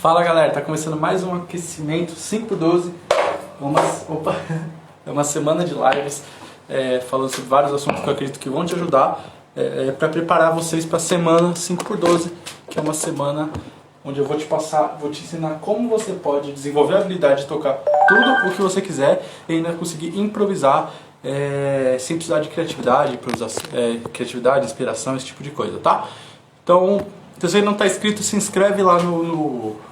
Fala galera, tá começando mais um aquecimento 5x12. É uma semana de lives falando sobre vários assuntos que eu acredito que vão te ajudar para preparar vocês para a semana 5x12, que é uma semana onde eu vou te ensinar como você pode desenvolver a habilidade de tocar tudo o que você quiser e ainda conseguir improvisar sem precisar de criatividade, inspiração, esse tipo de coisa, tá? Então, se você não está inscrito, se inscreve lá no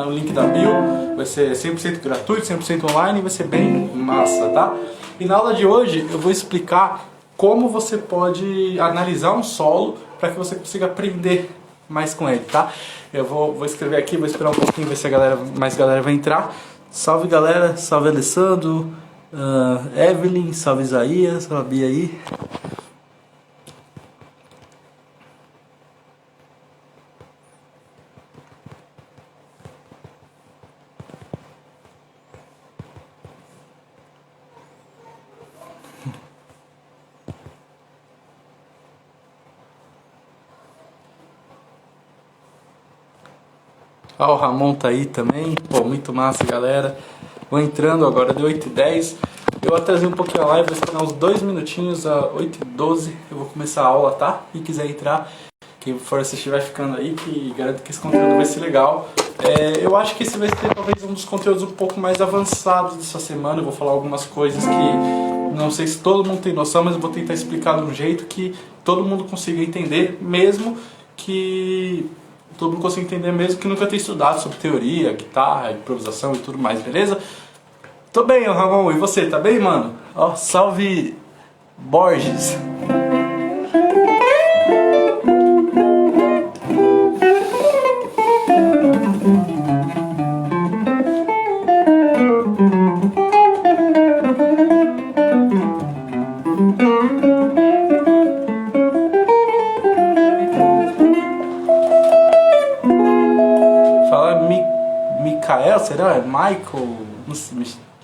link da bio, vai ser 100% gratuito, 100% online, vai ser bem massa, tá? E na aula de hoje eu vou explicar como você pode analisar um solo para que você consiga aprender mais com ele, tá? Eu vou escrever aqui, vou esperar um pouquinho, ver se mais galera vai entrar. Salve galera, salve Alessandro, Evelyn, salve Isaías, salve a Bia aí. O Ramon tá aí também, pô, muito massa galera. Vou entrando agora, deu 8h10. Eu atrasei um pouquinho a live, vou esperar uns 2 minutinhos, a 8h12 eu vou começar a aula, tá? Quem quiser entrar, quem for assistir vai ficando aí, que garanto que esse conteúdo vai ser legal. Eu acho que esse vai ser talvez um dos conteúdos um pouco mais avançados dessa semana. Eu vou falar algumas coisas que não sei se todo mundo tem noção, mas eu vou tentar explicar de um jeito que todo mundo consiga entender, mesmo que nunca tenha estudado sobre teoria, guitarra, improvisação e tudo mais, beleza? Tô bem, Ramon, e você, tá bem, mano? Ó, salve Borges! Mikael, será? É Michael?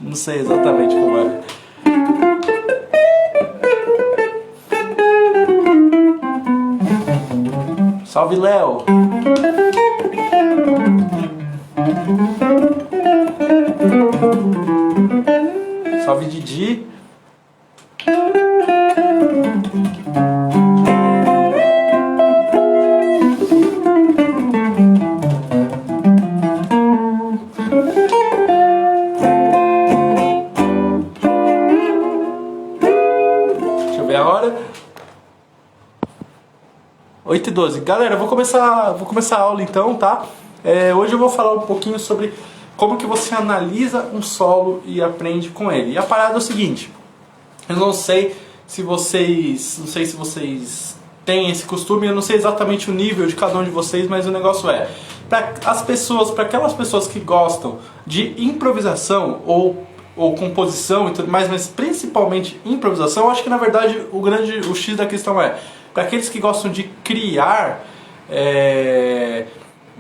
Não sei exatamente como é. Salve, Léo! Salve, Didi! A hora 8h12. Galera, vou começar a aula então, tá? Hoje eu vou falar um pouquinho sobre como que você analisa um solo e aprende com ele. E a parada é o seguinte: eu não sei se vocês têm esse costume, eu não sei exatamente o nível de cada um de vocês, mas o negócio para aquelas pessoas que gostam de improvisação ou composição e tudo mais, mas principalmente improvisação, eu acho que na verdade o X da questão para aqueles que gostam de criar,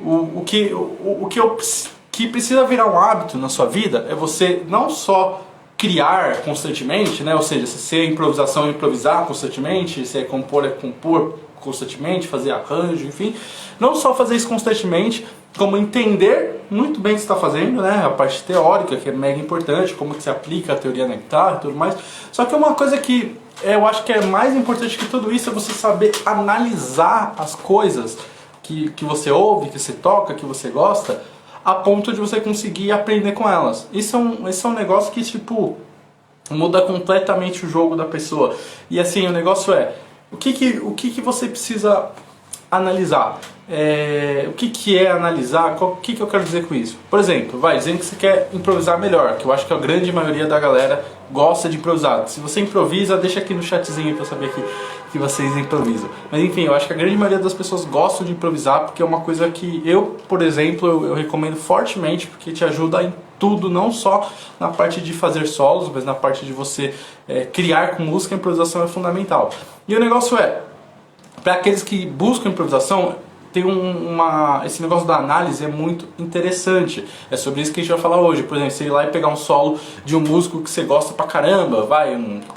o que precisa virar um hábito na sua vida é você não só criar constantemente, né? Ou seja, se é improvisação, improvisar constantemente, se é compor constantemente, fazer arranjo, enfim, não só fazer isso constantemente, como entender muito bem o que você está fazendo, né? A parte teórica, que é mega importante, como que se aplica a teoria na guitarra e tudo mais. Só que uma coisa que eu acho que é mais importante que tudo isso é você saber analisar as coisas que você ouve, que você toca, que você gosta, a ponto de você conseguir aprender com elas. Isso é um negócio que, tipo, muda completamente o jogo da pessoa. E assim, o negócio o que você precisa analisar? O que é analisar? O que eu quero dizer com isso? Por exemplo, dizendo que você quer improvisar melhor, que eu acho que a grande maioria da galera gosta de improvisar. Se você improvisa, deixa aqui no chatzinho pra eu saber que vocês improvisam. Mas enfim, eu acho que a grande maioria das pessoas gostam de improvisar, porque é uma coisa que eu, por exemplo, eu recomendo fortemente, porque te ajuda em tudo, não só na parte de fazer solos, mas na parte de você criar com música. A improvisação é fundamental. E o negócio para aqueles que buscam improvisação, tem esse negócio da análise é muito interessante. É sobre isso que a gente vai falar hoje. Por exemplo, você ir lá e pegar um solo de um músico que você gosta pra caramba,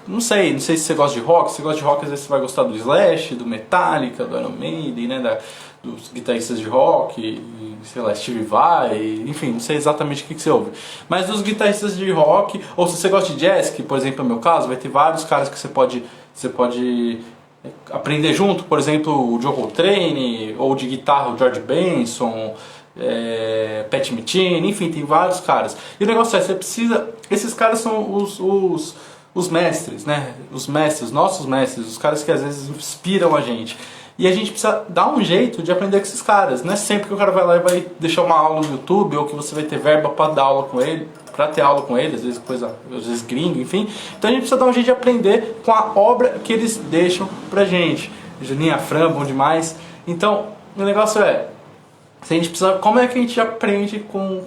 não sei se você gosta de rock. Se você gosta de rock, às vezes você vai gostar do Slash, do Metallica, do Iron Maiden, né, dos guitarristas de rock, e, sei lá, Steve Vai, enfim, não sei exatamente o que você ouve. Mas dos guitarristas de rock, ou se você gosta de jazz, que por exemplo é o meu caso, vai ter vários caras que você pode aprender junto, por exemplo, o John Coltrane, ou de guitarra o George Benson, Pat Metheny, enfim, tem vários caras. E o negócio você precisa, esses caras são os mestres, né? Os mestres, nossos mestres, os caras que às vezes inspiram a gente. E a gente precisa dar um jeito de aprender com esses caras. Não é sempre que o cara vai lá e vai deixar uma aula no YouTube, ou que você vai ter verba para dar aula com ele, para ter aula com ele, às vezes gringo, enfim. Então a gente precisa dar um jeito de aprender com a obra que eles deixam pra gente. Juninho, Afran, bom demais. Então, o negócio se a gente precisa, como é que a gente aprende com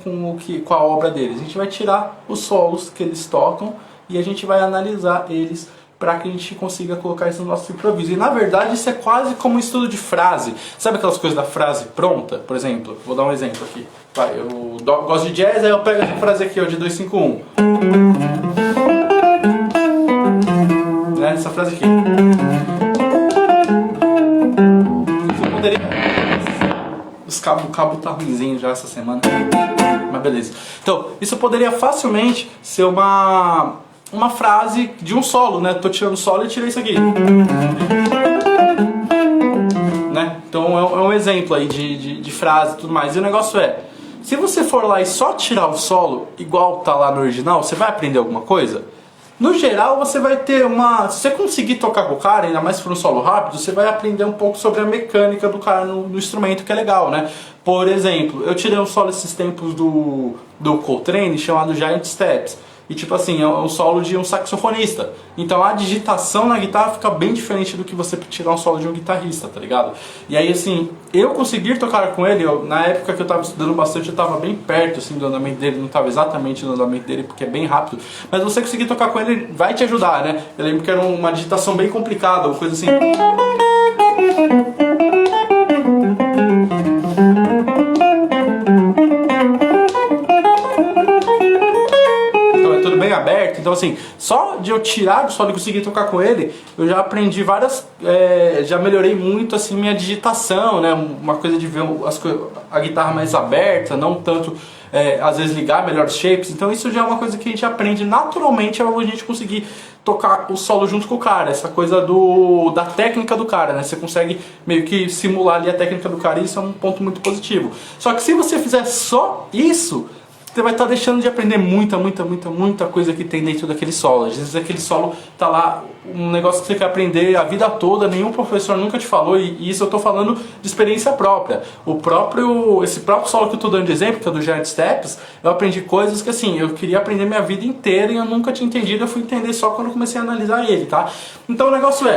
a obra deles? A gente vai tirar os solos que eles tocam e a gente vai analisar eles para que a gente consiga colocar isso no nosso improviso. E na verdade isso é quase como um estudo de frase. Sabe aquelas coisas da frase pronta? Por exemplo, vou dar um exemplo aqui. Vai, eu gosto de jazz, aí eu pego essa frase aqui, ó, de 251. Né? Essa frase aqui. Você poderia... O cabo tá ruimzinho já essa semana. Mas beleza. Então, isso poderia facilmente ser uma frase de um solo, né? Tô tirando o solo e tirei isso aqui. Né? Então é um exemplo aí de frase e tudo mais. E o negócio se você for lá e só tirar o solo, igual tá lá no original, você vai aprender alguma coisa? No geral, você vai ter se você conseguir tocar com o cara, ainda mais se for um solo rápido, você vai aprender um pouco sobre a mecânica do cara no instrumento, que é legal, né? Por exemplo, eu tirei um solo esses tempos do Coltrane, chamado Giant Steps. E tipo assim, é um solo de um saxofonista. Então a digitação na guitarra fica bem diferente do que você tirar um solo de um guitarrista, tá ligado? E aí assim, eu conseguir tocar com ele, na época que eu tava estudando bastante, eu tava bem perto assim, do andamento dele, não tava exatamente no andamento dele, porque é bem rápido. Mas você conseguir tocar com ele vai te ajudar, né? Eu lembro que era uma digitação bem complicada, uma coisa assim... bem aberto, então assim, só de eu tirar do solo e conseguir tocar com ele, eu já aprendi já melhorei muito assim minha digitação, né, uma coisa de ver a guitarra mais aberta, não tanto, às vezes ligar melhores shapes, então isso já é uma coisa que a gente aprende naturalmente a gente conseguir tocar o solo junto com o cara, essa coisa da técnica do cara, né, você consegue meio que simular ali a técnica do cara e isso é um ponto muito positivo. Só que se você fizer só isso, você vai estar deixando de aprender muita coisa que tem dentro daquele solo. Às vezes aquele solo tá lá, um negócio que você quer aprender a vida toda, nenhum professor nunca te falou, e isso eu tô falando de experiência própria. Esse próprio solo que eu tô dando de exemplo, que é do Giant Steps, eu aprendi coisas que assim, eu queria aprender minha vida inteira e eu nunca tinha entendido, eu fui entender só quando eu comecei a analisar ele, tá? Então o negócio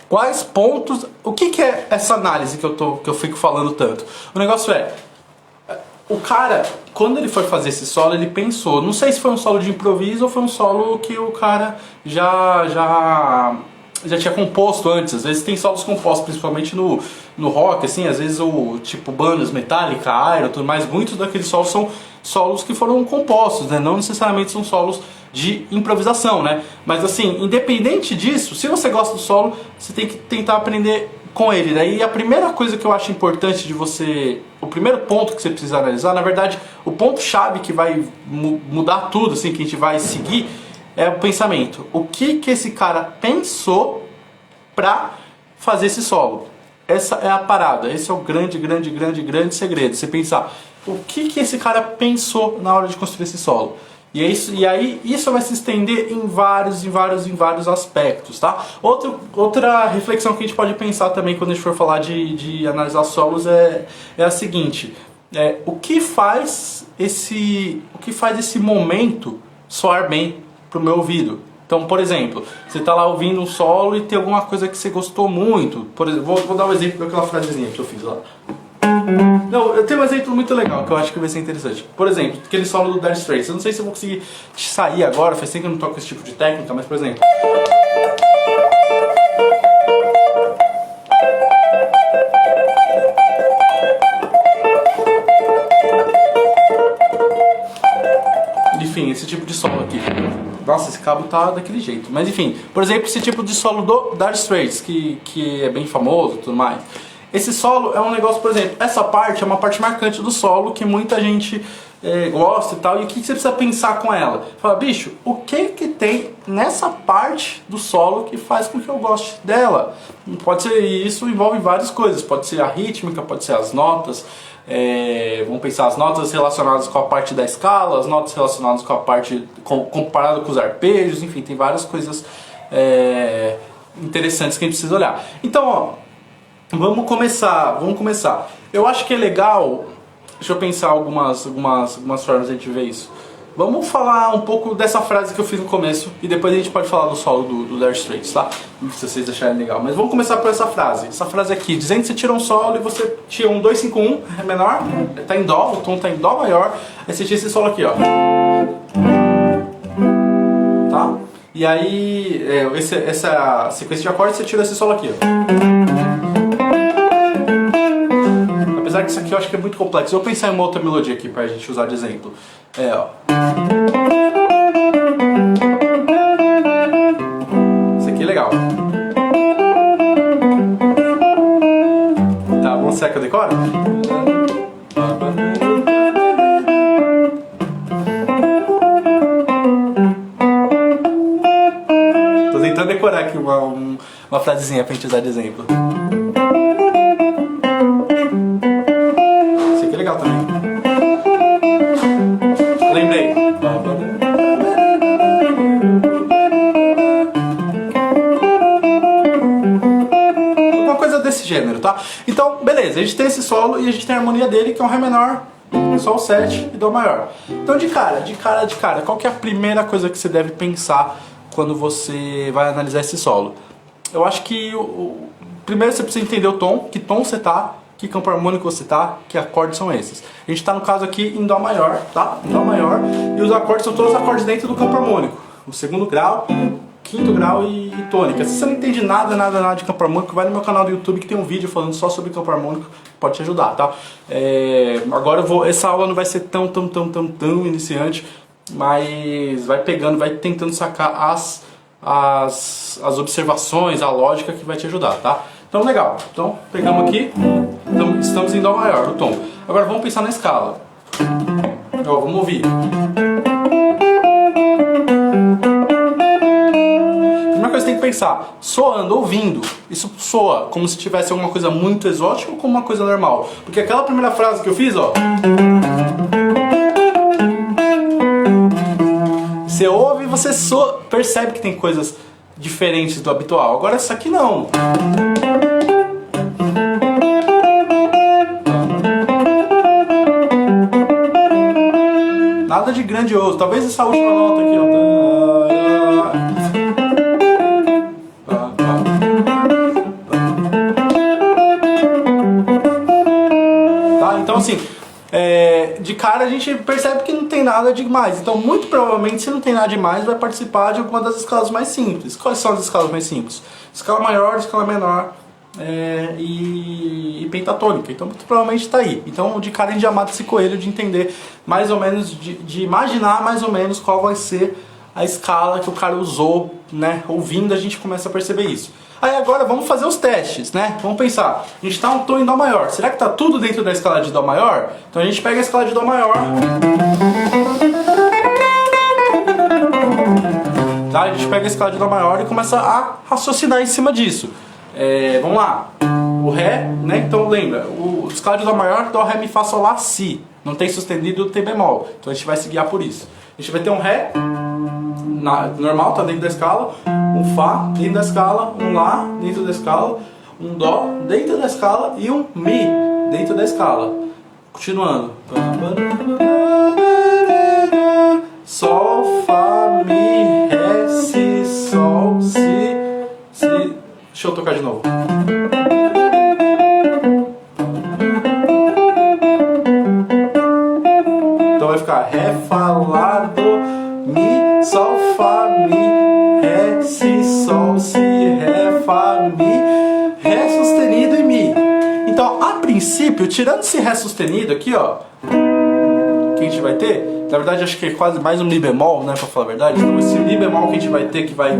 quais pontos, o que é essa análise que eu fico falando tanto? O negócio o cara, quando ele foi fazer esse solo, ele pensou, não sei se foi um solo de improviso ou foi um solo que o cara já tinha composto antes. Às vezes tem solos compostos, principalmente no rock, assim, às vezes tipo bandas Metallica, Iron, tudo mais, muitos daqueles solos são solos que foram compostos, né? Não necessariamente são solos de improvisação, né? Mas assim, independente disso, se você gosta do solo, você tem que tentar aprender com ele, né? E a primeira coisa que eu acho importante o primeiro ponto que você precisa analisar, na verdade, o ponto-chave que vai mudar tudo, assim, que a gente vai seguir, é o pensamento. O que esse cara pensou pra fazer esse solo? Essa é a parada, esse é o grande segredo. Você pensar, o que esse cara pensou na hora de construir esse solo? E aí isso vai se estender em vários aspectos, tá? Outra reflexão que a gente pode pensar também quando a gente for falar de analisar solos é a seguinte: o que faz esse momento soar bem pro meu ouvido? Então, por exemplo, você está lá ouvindo um solo e tem alguma coisa que você gostou muito. Por exemplo, vou dar um exemplo daquela frasezinha que eu fiz lá. Não, eu tenho um exemplo muito legal que eu acho que vai ser interessante. Por exemplo, aquele solo do Dire Straits. Eu não sei se eu vou conseguir sair agora, faz tempo que eu não toco esse tipo de técnica, mas por exemplo. Enfim, esse tipo de solo aqui. Nossa, esse cabo tá daquele jeito. Mas enfim, por exemplo, esse tipo de solo do Dire Straits, que é bem famoso e tudo mais. esse solo é um negócio, por exemplo, essa parte é uma parte marcante do solo que muita gente gosta e tal, e o que você precisa pensar com ela? Fala, bicho, o que que tem nessa parte do solo que faz com que eu goste dela? Pode ser, isso envolve várias coisas, pode ser a rítmica, pode ser as notas, vamos pensar as notas relacionadas com a parte da escala, as notas relacionadas com a parte comparada com os arpejos, enfim, tem várias coisas interessantes que a gente precisa olhar. Então, ó, vamos começar. Eu acho que é legal, deixa eu pensar algumas formas de a gente ver isso. Vamos falar um pouco dessa frase que eu fiz no começo e depois a gente pode falar do solo do Dire Straits, tá? Se vocês acharem legal. Mas vamos começar por essa frase. Essa frase aqui, dizendo que você tira um solo e você tira um 2-5-1, Ré menor, tá em Dó, o tom tá em Dó maior, aí você tira esse solo aqui, ó. Tá? E aí, essa sequência de acordes, você tira esse solo aqui, ó. Apesar que isso aqui eu acho que é muito complexo. Eu vou pensar em uma outra melodia aqui pra gente usar de exemplo. Ó. Isso aqui é legal. Tá, vamos será que eu decoro? Tô tentando decorar aqui uma frasezinha pra gente usar de exemplo. Legal também. Lembrei. Uma coisa desse gênero, tá? Então, beleza, a gente tem esse solo e a gente tem a harmonia dele, que é um Ré menor, Sol 7 e Dó maior. Então, de cara, qual que é a primeira coisa que você deve pensar quando você vai analisar esse solo? Eu acho que primeiro você precisa entender o tom, que tom você tá, que campo harmônico você tá, que acordes são esses. A gente tá no caso aqui em Dó maior, tá? Em Dó maior, e os acordes são todos os acordes dentro do campo harmônico. O segundo grau, quinto grau e tônica. Se você não entende nada de campo harmônico, vai no meu canal do YouTube que tem um vídeo falando só sobre campo harmônico, pode te ajudar, tá? Agora essa aula não vai ser tão iniciante, mas vai pegando, vai tentando sacar as observações, a lógica que vai te ajudar, tá? Então, legal. Então, pegamos aqui. Então, estamos em Dó maior, o tom. Agora, vamos pensar na escala. Ó, vamos ouvir. Primeira coisa que você tem que pensar. Soando, ouvindo. Isso soa como se tivesse alguma coisa muito exótica ou como uma coisa normal. Porque aquela primeira frase que eu fiz, ó. Você ouve e você percebe que tem coisas diferentes do habitual. Agora, isso aqui não. Nada de grandioso. Talvez essa última nota aqui, ó. Tá? Então, assim, de cara a gente percebe que não tem nada demais. Então, muito provavelmente, se não tem nada demais, vai participar de alguma das escalas mais simples. Quais são as escalas mais simples? Escala maior, escala menor e pentatônica. Então, muito provavelmente está aí. Então, de cara a gente já mata esse coelho de entender mais ou menos, de imaginar mais ou menos qual vai ser a escala que o cara usou, né? Ouvindo, a gente começa a perceber isso. Aí agora vamos fazer os testes, né? Vamos pensar, a gente está um tom em Dó maior. Será que está tudo dentro da escala de Dó maior? Então a gente pega a escala de Dó maior. Tá? A gente pega a escala de Dó maior e começa a raciocinar em cima disso. Vamos lá. O Ré, né? Então lembra, o escala de Dó maior, Dó, Ré, Mi, Fá, Sol, Lá, Si. Não tem sustenido, tem bemol. Então a gente vai se guiar por isso. A gente vai ter um Ré normal, tá dentro da escala, um Fá dentro da escala, um Lá dentro da escala, um Dó dentro da escala e um Mi dentro da escala. Continuando. Sol, Fá, Mi, Ré, Si, Sol, Si. Deixa eu tocar de novo. Então vai ficar Ré, Fá, Lá, Dó, Mi, Sol, Fá, Mi, Ré, Si, Sol, Si, Ré, Fá, Mi, Ré sustenido e Mi. Então, a princípio, tirando esse Ré sustenido aqui, ó, que a gente vai ter, na verdade acho que é quase mais um Mi bemol, né, pra falar a verdade. Então esse Mi bemol que a gente vai ter, que vai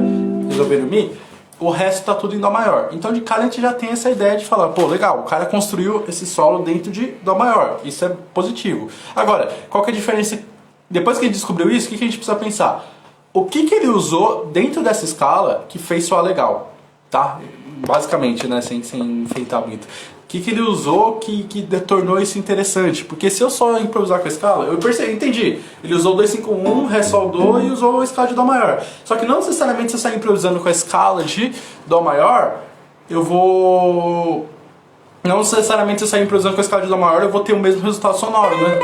resolver no Mi, o resto tá tudo em Dó maior. Então de cara a gente já tem essa ideia de falar, pô, legal, o cara construiu esse solo dentro de Dó maior. Isso é positivo. Agora, qual que é a diferença? Depois que a gente descobriu isso, o que a gente precisa pensar? O que ele usou dentro dessa escala que fez soar legal? Tá? Basicamente, né? Sem enfeitar muito. O que ele usou que tornou isso interessante? Porque se eu só improvisar com a escala, eu entendi. Ele usou 2-5-1, Ré, Sol, Dó e usou a escala de Dó maior. Só que não necessariamente se eu sair improvisando com a escala de Dó maior, eu vou... Não necessariamente se eu sair improvisando com a escala de Dó maior, eu vou ter o mesmo resultado sonoro, né?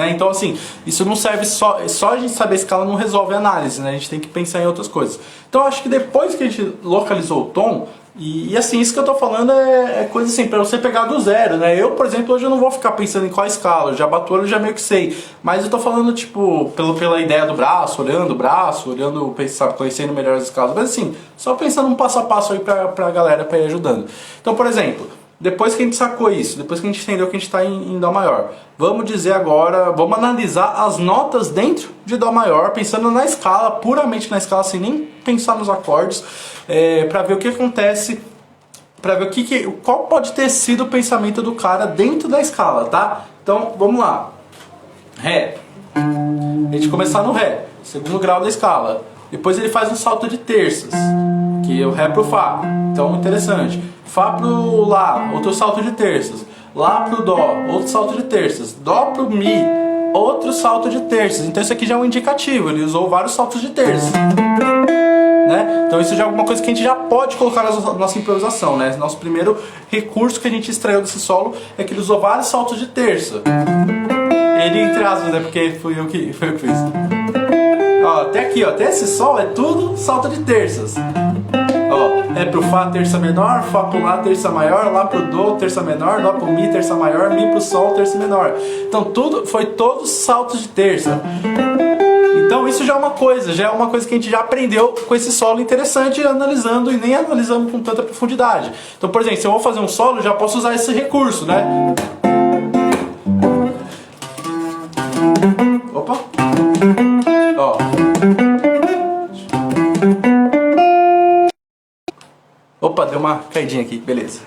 Então assim, isso não serve só a gente saber a escala não resolve a análise, né? A gente tem que pensar em outras coisas. Então eu acho que depois que a gente localizou o tom, e assim, isso que eu tô falando é coisa assim, pra você pegar do zero, né? Eu, por exemplo, hoje eu não vou ficar pensando em qual escala, eu já bato o olho, já meio que sei. Mas eu tô falando, tipo, pela ideia do braço, sabe, conhecendo melhor as escalas. Mas assim, só pensando um passo a passo aí pra galera, pra ir ajudando. Então, por exemplo... Depois que a gente sacou isso, depois que a gente entendeu que a gente está em Dó maior, vamos dizer agora, vamos analisar as notas dentro de Dó maior, pensando na escala, puramente na escala, sem nem pensar nos acordes, para ver o que acontece, para ver qual pode ter sido o pensamento do cara dentro da escala, tá? Então, vamos lá. Ré. A gente começar no Ré, segundo grau da escala. Depois ele faz um salto de terças, que é o Ré pro Fá. Então, interessante. Fá pro Lá, outro salto de terças. Lá pro Dó, outro salto de terças. Dó pro Mi, outro salto de terças. Então isso aqui já é um indicativo, ele usou vários saltos de terças. Né? Então isso já é alguma coisa que a gente já pode colocar na nossa improvisação, né? Nosso primeiro recurso que a gente extraiu desse solo é que ele usou vários saltos de terça. Ele, entre aspas, né? Porque foi eu que fiz. Ó, até aqui, ó, até esse sol é tudo salto de terças. Ó, é pro Fá, terça menor, Fá pro Lá, terça maior, Lá pro Dó, terça menor, Dó pro Mi, terça maior, Mi pro Sol, terça menor. Então foi todos saltos de terça. Então isso já é uma coisa que a gente já aprendeu com esse solo interessante, analisando e nem analisando com tanta profundidade. Então, por exemplo, se eu vou fazer um solo, eu já posso usar esse recurso, né? Opa! Ó. Opa, deu uma caidinha aqui, beleza.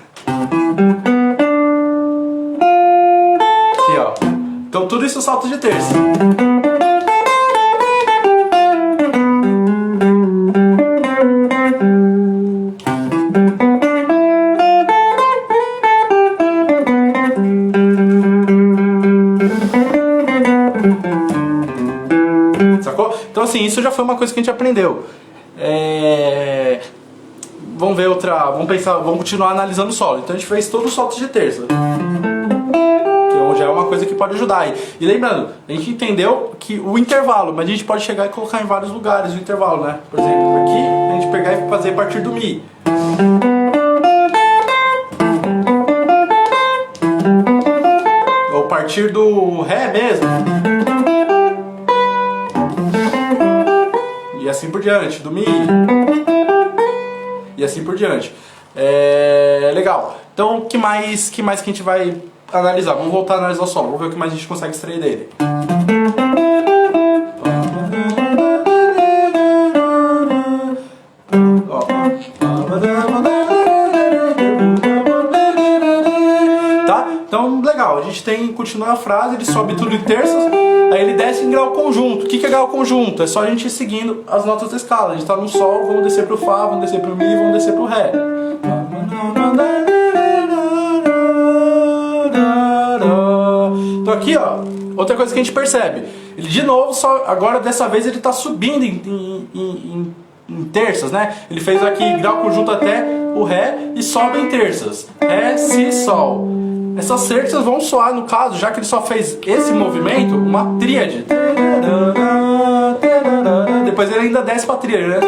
Aqui, ó. Então tudo isso é salto de terça. Sacou? Então assim, isso já foi uma coisa que a gente aprendeu. Vamos ver outra, vamos continuar analisando o solo. Então a gente fez todos os saltos de terça, que já é uma coisa que pode ajudar. E lembrando, a gente entendeu que o intervalo, mas a gente pode chegar e colocar em vários lugares o intervalo, né? Por exemplo, aqui a gente pegar e fazer a partir do Mi. Ou a partir do Ré mesmo. E assim por diante, do Mi. E assim por diante. Legal. Então, o que mais que a gente vai analisar? Vamos voltar a analisar o solo. Vamos ver o que mais a gente consegue extrair dele. Tá? Então, legal. A gente continua a frase, ele sobe tudo em terças, aí ele desce em grau conjunto. O que é grau conjunto? É só a gente ir seguindo as notas da escala. A gente está no Sol, vamos descer pro Fá, vamos descer pro Mi, vamos descer pro Ré. Então aqui, ó, outra coisa que a gente percebe. Ele de novo, agora dessa vez ele está subindo em terças, né? Ele fez aqui grau conjunto até o Ré e sobe em terças. Ré, Si, Sol. Essas terças vão soar, no caso, já que ele só fez esse movimento, uma tríade. Depois ele ainda desce pra tríade, né?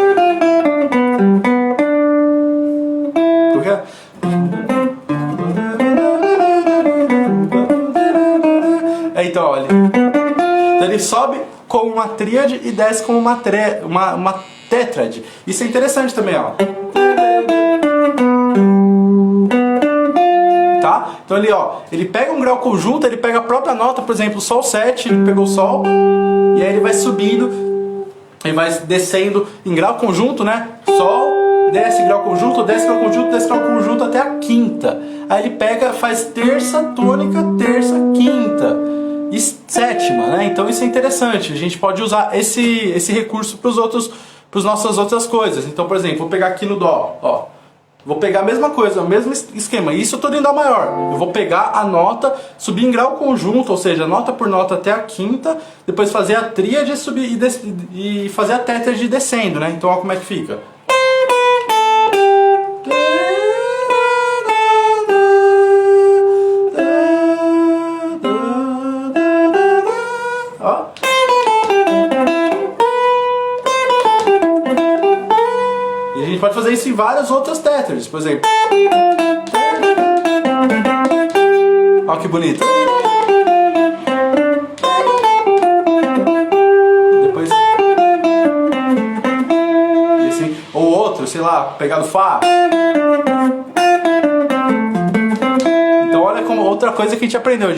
Então, olha. Então ele sobe com uma tríade e desce com uma tétrade. Isso é interessante também, ó. tá? Então ele, ó, ele pega um grau conjunto, ele pega a própria nota, por exemplo, Sol 7, ele pegou o Sol, e aí ele vai subindo, ele vai descendo em grau conjunto, né? Sol, desce grau conjunto, desce grau conjunto, desce grau conjunto até a quinta. Aí ele pega, faz terça, tônica, terça, quinta e sétima, né? Então isso é interessante, a gente pode usar esse recurso para as nossas outras coisas. Então, por exemplo, vou pegar aqui no Dó, ó. Vou pegar a mesma coisa, o mesmo esquema. Isso eu estou em Dó maior. Eu vou pegar a nota, subir em grau conjunto, ou seja, nota por nota até a quinta, depois fazer a tríade subir e fazer a tétrade descendo, né? Então, olha como é que fica. Ó. E a gente pode fazer isso em várias outras tétrades, por exemplo. Olha que bonito. Depois. E assim, ou outro, sei lá, pegar do Fá. Então olha como outra coisa que a gente aprendeu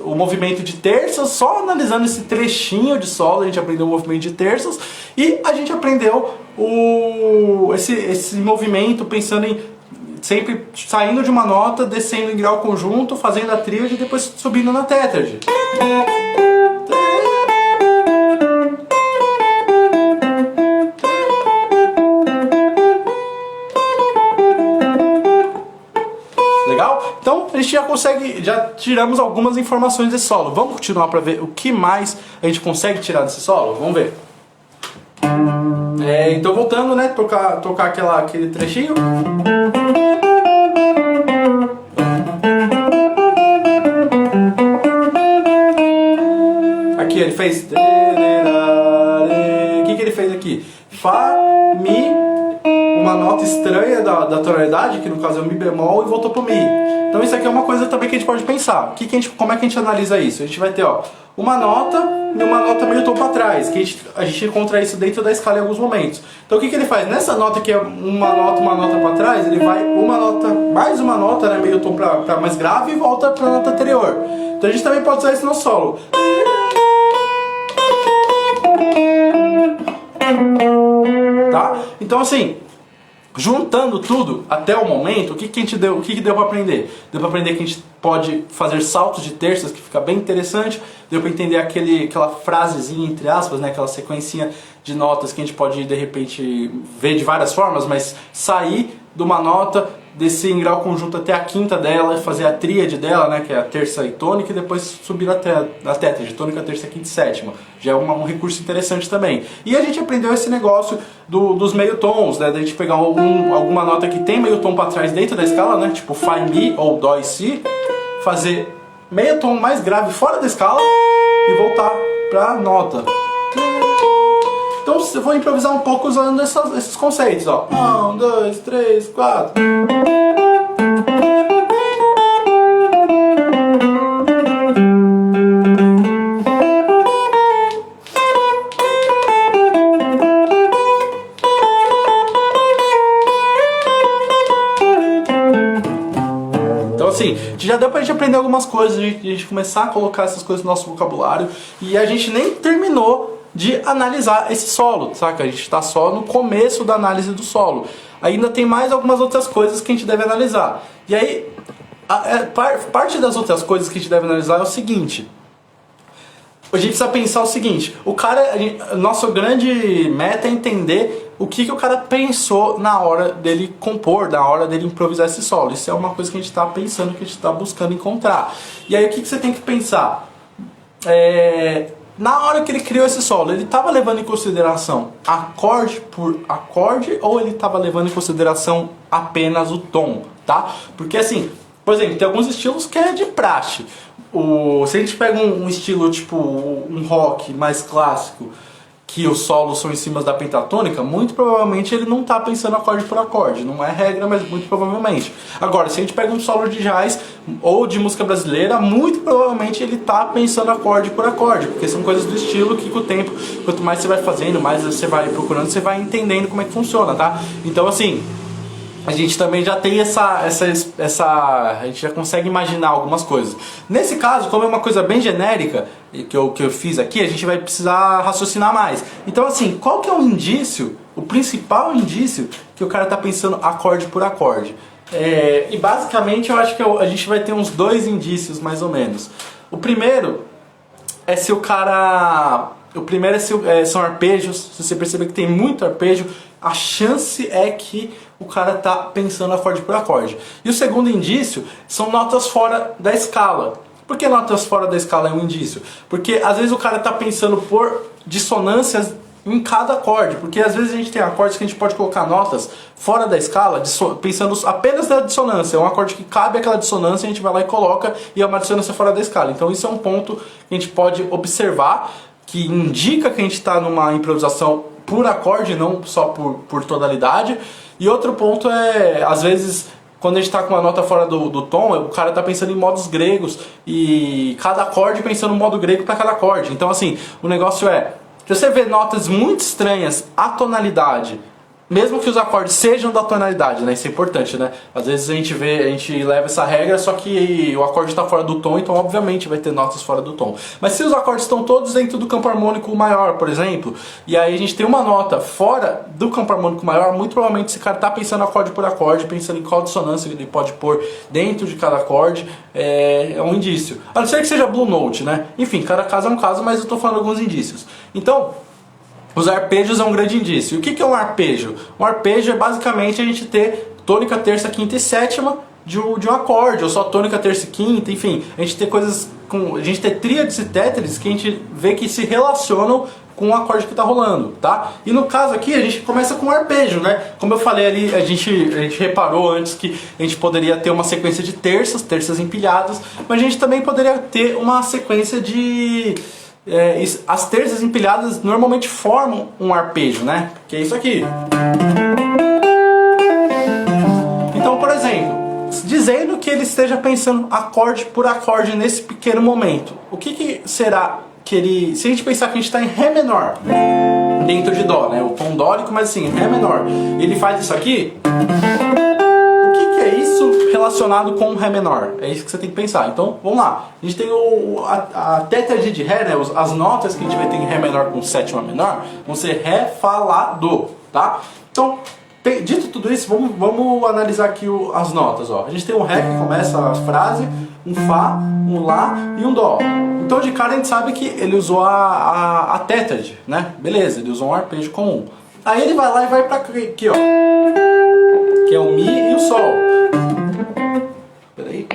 o movimento de terças, só analisando esse trechinho de solo, a gente aprendeu o movimento de terças e a gente aprendeu esse movimento pensando em sempre saindo de uma nota, descendo em grau conjunto, fazendo a tríade e depois subindo na tétrade. Legal? Então a gente já tiramos algumas informações desse solo. Vamos continuar para ver o que mais a gente consegue tirar desse solo? Vamos ver. Então voltando, né? Tocar aquele trechinho. Aqui ele fez. O que ele fez aqui? Fá, Mi, uma nota estranha da tonalidade, que no caso é o Mi bemol, e voltou pro Mi. Então isso aqui é uma coisa também que a gente pode pensar. Como é que a gente analisa isso? A gente vai ter, ó, uma nota e uma nota meio tom para trás, que a gente encontra isso dentro da escala em alguns momentos. Então o que ele faz? Nessa nota que é uma nota para trás, ele vai mais uma nota, né, meio tom para mais grave e volta para a nota anterior. Então a gente também pode usar isso no solo. Tá? Então assim, juntando tudo até o momento, o que deu para aprender? Deu para aprender que a gente pode fazer saltos de terças, que fica bem interessante. Deu para entender aquela frasezinha, entre aspas, né? Aquela sequencinha de notas que a gente pode, de repente, ver de várias formas, mas sair de uma nota, descer em grau conjunto até a quinta dela, fazer a tríade dela, né? Que é a terça e tônica, e depois subir na tétrade, tônica, terça, quinta e sétima. Já é um recurso interessante também. E a gente aprendeu esse negócio dos meio tons, né? Da gente pegar alguma nota que tem meio tom para trás dentro da escala, né? Tipo Fá e Mi ou Dó e Si, fazer meio tom mais grave fora da escala e voltar para a nota. Então eu vou improvisar um pouco usando esses conceitos, ó. 1, 2, 3, 4. Então assim, já deu pra gente aprender algumas coisas, a gente começar a colocar essas coisas no nosso vocabulário, e a gente nem terminou de analisar esse solo, saca? A gente está só no começo da análise do solo. Ainda tem mais algumas outras coisas que a gente deve analisar. E aí, parte das outras coisas que a gente deve analisar é o seguinte. A gente precisa pensar o seguinte: nosso grande meta é entender o que o cara pensou na hora dele compor, na hora dele improvisar esse solo. Isso é uma coisa que a gente está pensando, que a gente está buscando encontrar. E aí o que você tem que pensar? Na hora que ele criou esse solo, ele estava levando em consideração acorde por acorde ou ele estava levando em consideração apenas o tom, tá? Porque assim, por exemplo, tem alguns estilos que é de praxe. Se a gente pega um estilo tipo um rock mais clássico, que os solos são em cima da pentatônica, muito provavelmente ele não está pensando acorde por acorde. Não é regra, mas muito provavelmente. Agora, se a gente pega um solo de jazz ou de música brasileira, muito provavelmente ele está pensando acorde por acorde, porque são coisas do estilo que com o tempo, quanto mais você vai fazendo, mais você vai procurando, você vai entendendo como é que funciona, tá? Então assim, a gente também já tem a gente já consegue imaginar algumas coisas. Nesse caso, como é uma coisa bem genérica que eu fiz aqui, a gente vai precisar raciocinar mais. Então assim, qual que é o indício, o principal indício que o cara está pensando acorde por acorde? E basicamente eu acho que a gente vai ter uns 2 indícios mais ou menos. O primeiro é se o cara... O primeiro são arpejos. Se você perceber que tem muito arpejo, a chance é que o cara tá pensando acorde por acorde. E o segundo indício são notas fora da escala. Por que notas fora da escala é um indício? Porque às vezes o cara tá pensando por dissonâncias em cada acorde, porque às vezes a gente tem acordes que a gente pode colocar notas fora da escala, pensando apenas na dissonância. É um acorde que cabe aquela dissonância, a gente vai lá e coloca, e é uma dissonância fora da escala. Então isso é um ponto que a gente pode observar, que indica que a gente está numa improvisação por acorde, não só por tonalidade. E outro ponto é, às vezes, quando a gente está com uma nota fora do tom, o cara está pensando em modos gregos, e cada acorde pensando um modo grego para cada acorde. Então assim, o negócio é, se você vê notas muito estranhas, a tonalidade, mesmo que os acordes sejam da tonalidade, né? Isso é importante, né? Às vezes a gente leva essa regra, só que o acorde está fora do tom, então obviamente vai ter notas fora do tom. Mas se os acordes estão todos dentro do campo harmônico maior, por exemplo, e aí a gente tem uma nota fora do campo harmônico maior, muito provavelmente esse cara está pensando acorde por acorde, pensando em qual dissonância ele pode pôr dentro de cada acorde, é um indício. A não ser que seja Blue Note, né? Enfim, cada caso é um caso, mas eu estou falando alguns indícios. Então, os arpejos é um grande indício. E o que é um arpejo? Um arpejo é basicamente a gente ter tônica, terça, quinta e sétima de um acorde, ou só tônica, terça e quinta, enfim. A gente ter coisas a gente ter tríades e tétries que a gente vê que se relacionam com o acorde que está rolando, tá? E no caso aqui a gente começa com um arpejo, né? Como eu falei ali, a gente reparou antes que a gente poderia ter uma sequência de terças empilhadas, mas a gente também poderia ter uma sequência de... as terças empilhadas normalmente formam um arpejo, né? Que é isso aqui. Então, por exemplo, dizendo que ele esteja pensando acorde por acorde nesse pequeno momento, o que será que ele... Se a gente pensar que a gente está em Ré menor, dentro de Dó, né? O tom dórico, mas assim, Ré menor. Ele faz isso aqui... é isso relacionado com o Ré menor? É isso que você tem que pensar. Então, vamos lá. A gente tem a tétrade de Ré, né? As notas que a gente vai ter em Ré menor com sétima menor vão ser Ré, Fá, Lá, Dó, tá? Então, dito tudo isso, vamos analisar aqui as notas, ó. A gente tem um Ré que começa a frase, um Fá, um Lá e um Dó. Então, de cara, a gente sabe que ele usou a tétrade, né? Beleza, ele usou um arpejo comum. Aí ele vai lá e vai pra aqui, ó. Que é o Mi e o Sol. Peraí.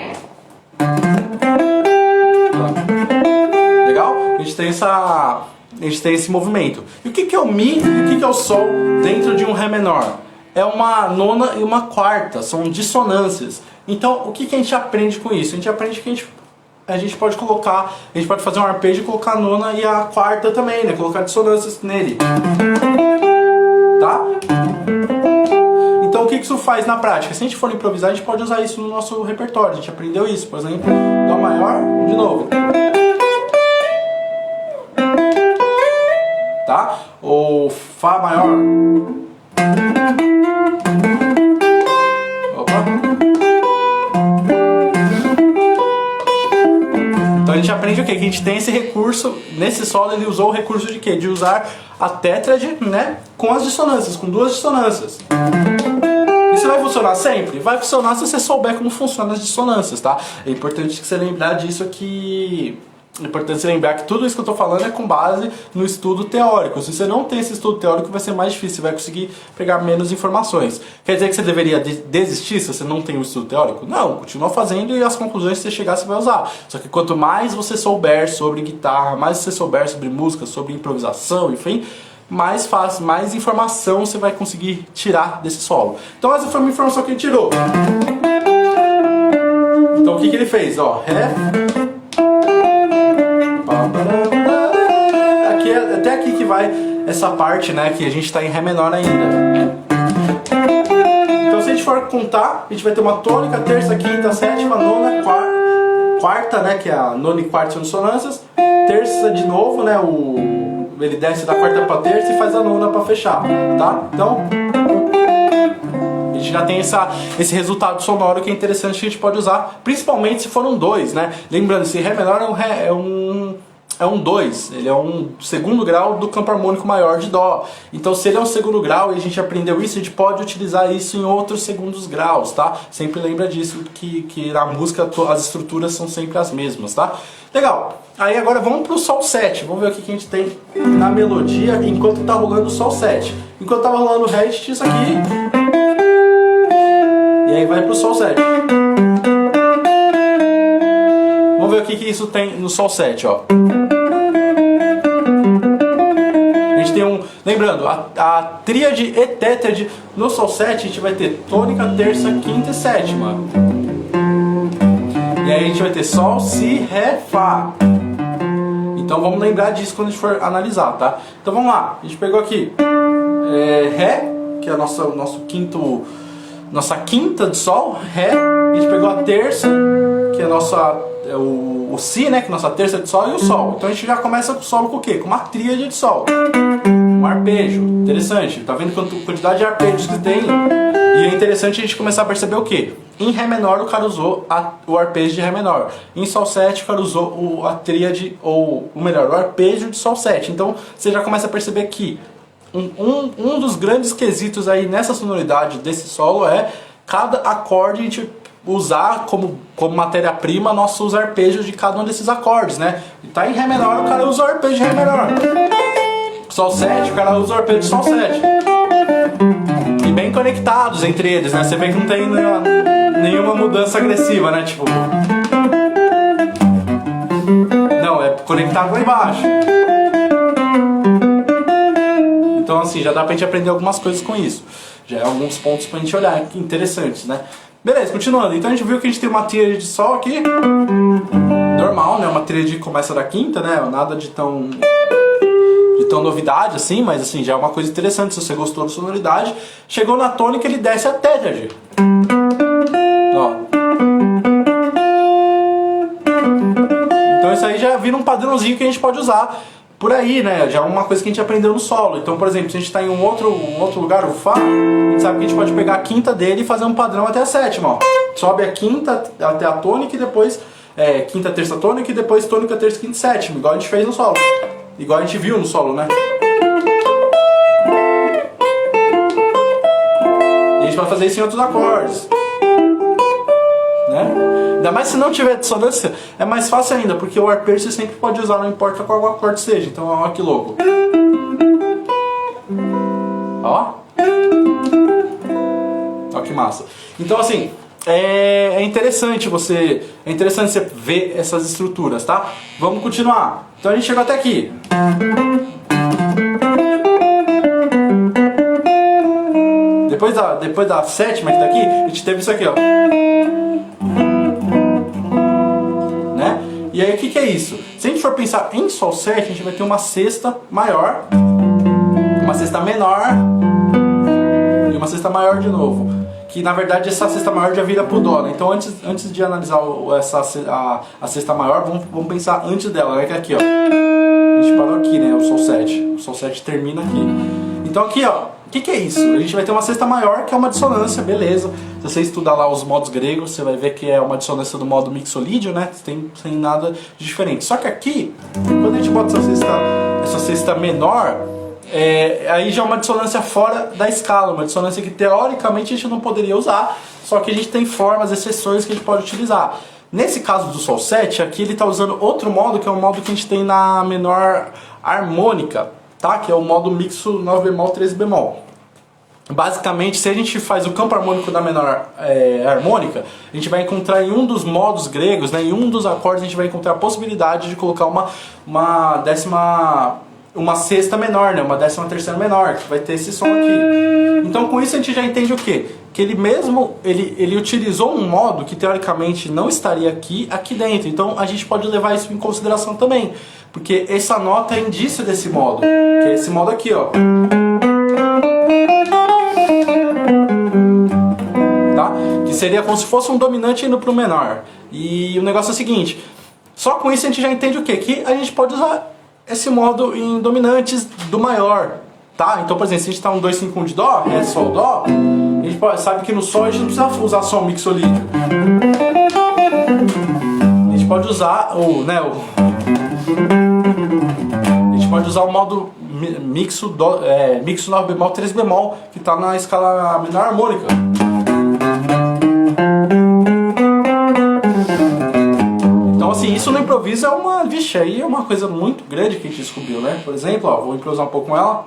Legal? A gente tem esse movimento. E o que é o Mi e o que é o Sol dentro de um Ré menor? É uma nona e uma quarta, são dissonâncias. Então, o que a gente aprende com isso? A gente aprende que a gente pode fazer um arpejo e colocar a nona e a quarta também, né? Colocar dissonâncias nele. Tá? Então o que isso faz na prática? Se a gente for improvisar, a gente pode usar isso no nosso repertório. A gente aprendeu isso, por exemplo, Dó maior, de novo. Tá? Ou Fá maior. Opa. Então a gente aprende o quê? Que a gente tem esse recurso, nesse solo ele usou o recurso de quê? De usar a tétrade, né? Com as dissonâncias, com 2 dissonâncias. Isso vai funcionar sempre? Vai funcionar se você souber como funcionam as dissonâncias, tá? É importante que você lembrar disso aqui. É importante você lembrar que tudo isso que eu estou falando é com base no estudo teórico. Se você não tem esse estudo teórico, vai ser mais difícil, você vai conseguir pegar menos informações. Quer dizer que você deveria desistir se você não tem o estudo teórico? Não, continua fazendo e as conclusões que você chegar você vai usar. Só que quanto mais você souber sobre guitarra, mais você souber sobre música, sobre improvisação, enfim, mais fácil, mais informação você vai conseguir tirar desse solo. Então essa foi uma informação que ele tirou. Então o que ele fez? Ó, Ré... Até aqui que vai essa parte, né, que a gente está em Ré menor ainda. Então se a gente for contar, a gente vai ter uma tônica, terça, quinta, sétima, nona, quarta, né, que é a nona e quarta são dissonâncias, terça de novo, né, ele desce da quarta para terça e faz a nona para fechar, tá? Então a gente já tem esse resultado sonoro que é interessante, que a gente pode usar, principalmente se for um 2, né? Lembrando, esse Ré menor é um 2, ele é um segundo grau do campo harmônico maior de Dó. Então se ele é um segundo grau e a gente aprendeu isso, a gente pode utilizar isso em outros segundos graus, tá? Sempre lembra disso, que na música as estruturas são sempre as mesmas, tá? Legal, aí agora vamos pro Sol 7, vamos ver o que a gente tem na melodia enquanto tá rolando o Sol 7. Enquanto tava rolando o Ré, a gente tinha isso aqui, e aí vai pro Sol 7. Vamos ver o que isso tem no Sol 7, ó. A gente tem lembrando, a tríade e tétrade no Sol 7 a gente vai ter tônica, terça, quinta e sétima. E aí a gente vai ter Sol, Si, Ré, Fá. Então vamos lembrar disso quando a gente for analisar, tá? Então vamos lá, a gente pegou aqui Ré, que é nossa quinta de Sol, Ré. A gente pegou a terça, que é o Si, né, que é nossa terça de Sol, e o Sol. Então a gente já começa com o solo com o quê? Com uma tríade de Sol. Um arpejo. Interessante. Tá vendo a quantidade de arpejos que tem? E é interessante a gente começar a perceber o quê? Em Ré menor o cara usou o arpejo de Ré menor. Em Sol 7 o cara usou a tríade, ou melhor, o arpejo de Sol 7. Então você já começa a perceber que um dos grandes quesitos aí nessa sonoridade desse solo é cada acorde a gente usar como matéria-prima nossos arpejos de cada um desses acordes, né? E tá em Ré menor, o cara usa o arpejo de Ré menor. Sol 7, o cara usa o arpejo de Sol 7. E bem conectados entre eles, né? Você vê que não tem nenhuma mudança agressiva, né? Tipo... Não, é conectado lá embaixo. Então assim, já dá pra gente aprender algumas coisas com isso. Já é alguns pontos pra gente olhar, que interessantes, né? Beleza, continuando. Então a gente viu que a gente tem uma tríade de Sol aqui. Normal, né? Uma tríade que começa da quinta, né? Nada de tão novidade assim, mas assim, já é uma coisa interessante se você gostou da sonoridade. Chegou na tônica, ele desce a tétrade. Ó. Então isso aí já vira um padrãozinho que a gente pode usar por aí, né? Já é uma coisa que a gente aprendeu no solo. Então, por exemplo, se a gente está em um outro lugar, o Fá, a gente sabe que a gente pode pegar a quinta dele e fazer um padrão até a sétima, ó. Sobe a quinta até a tônica e depois quinta, terça, tônica e depois tônica, terça, quinta e sétima, igual a gente fez no solo. Igual a gente viu no solo, né? E a gente vai fazer isso em outros acordes, né? Ainda mais se não tiver dissonância, é mais fácil ainda, porque o arpejo você sempre pode usar, não importa qual acorde seja. Então, ó que louco. Ó. Ó que massa. Então, assim, é interessante você ver essas estruturas, tá? Vamos continuar. Então a gente chegou até aqui. Depois da sétima que tá aqui, a gente teve isso aqui, ó. Né? E aí o que é isso? Se a gente for pensar em Sol 7, a gente vai ter uma sexta maior, uma sexta menor e uma sexta maior de novo. Que na verdade essa sexta maior já vira pro Dó, né? Então antes de analisar a sexta maior, vamos pensar antes dela, né? Que é aqui, ó. A gente parou aqui, né? O Sol 7. O Sol 7 termina aqui. Então aqui, ó, o que é isso? A gente vai ter uma sexta maior, que é uma dissonância, beleza. Se você estudar lá os modos gregos, você vai ver que é uma dissonância do modo mixolídio, né? Tem nada de diferente. Só que aqui, quando a gente bota essa sexta menor, aí já é uma dissonância fora da escala, uma dissonância que teoricamente a gente não poderia usar, só que a gente tem formas, exceções que a gente pode utilizar. Nesse caso do Sol 7, aqui ele está usando outro modo, que é um modo que a gente tem na menor harmônica, tá? Que é o modo mixo 9 bemol, 13 bemol. Basicamente, se a gente faz o campo harmônico da menor harmônica, a gente vai encontrar em um dos modos gregos, né, em um dos acordes, a gente vai encontrar a possibilidade de colocar uma sexta menor, né? Uma 13ª menor, que vai ter esse som aqui. Então com isso a gente já entende o quê? Que ele utilizou um modo que teoricamente não estaria aqui dentro. Então a gente pode levar isso em consideração também, porque essa nota é indício desse modo, que é esse modo aqui, ó. Tá? Que seria como se fosse um dominante indo pro menor. E o negócio é o seguinte, só com isso a gente já entende o quê? Que a gente pode usar esse modo em dominantes do maior, tá? Então, por exemplo, se a gente está um 2, 5, 1 de Dó, Ré, Sol, Dó, a gente gente sabe que no Sol a gente não precisa usar só o mixolídio. A gente pode usar a gente pode usar o modo mixo 9 bemol 3 bemol, que está na escala menor harmônica. Então assim, isso no improviso aí é uma coisa muito grande que a gente descobriu, né? Por exemplo, ó, vou improvisar um pouco com ela.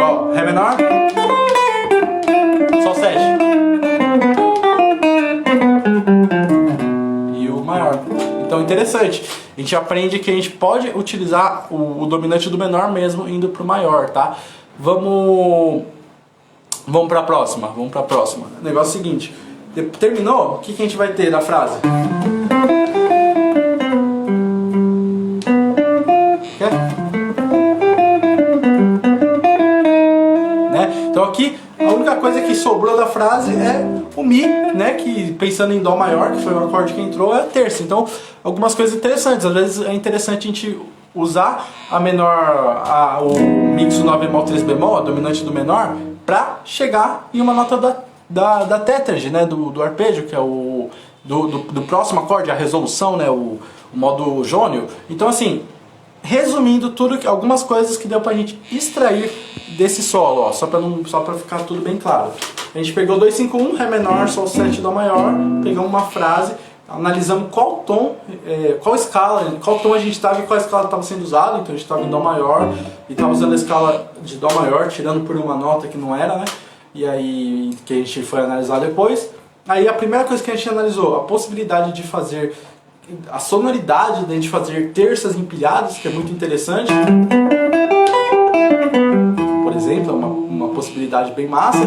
Ó, Ré menor, Sol 7 e o maior. Então interessante, a gente aprende que a gente pode utilizar o dominante do menor mesmo indo para o maior, tá? Vamos para a próxima, O negócio é o seguinte, terminou, o que a gente vai ter da frase? Quer? Né? Então aqui, a única coisa que sobrou da frase é o Mi, né? Que pensando em Dó maior, que foi o acorde que entrou, é a terça. Então, algumas coisas interessantes. Às vezes é interessante a gente usar o mixo 9 bemol 3 bemol, a dominante do menor, para chegar em uma nota da tétrade, né? Do arpejo, que é do próximo acorde, a resolução, né? O modo jônio. Então, assim, resumindo algumas coisas que deu pra gente extrair desse solo, ó, só pra ficar tudo bem claro. A gente pegou 2, 5, 1, Ré menor, Sol 7, Dó maior, pegamos uma frase, analisamos qual tom, qual escala, qual tom a gente estava e qual escala estava sendo usado. Então a gente estava em Dó maior e estava usando a escala de Dó maior, tirando por uma nota que não era, né? E aí que a gente foi analisar depois. Aí a primeira coisa que a gente analisou, a possibilidade de fazer a sonoridade, da gente fazer terças empilhadas, que é muito interessante. Por exemplo, é uma possibilidade bem massa.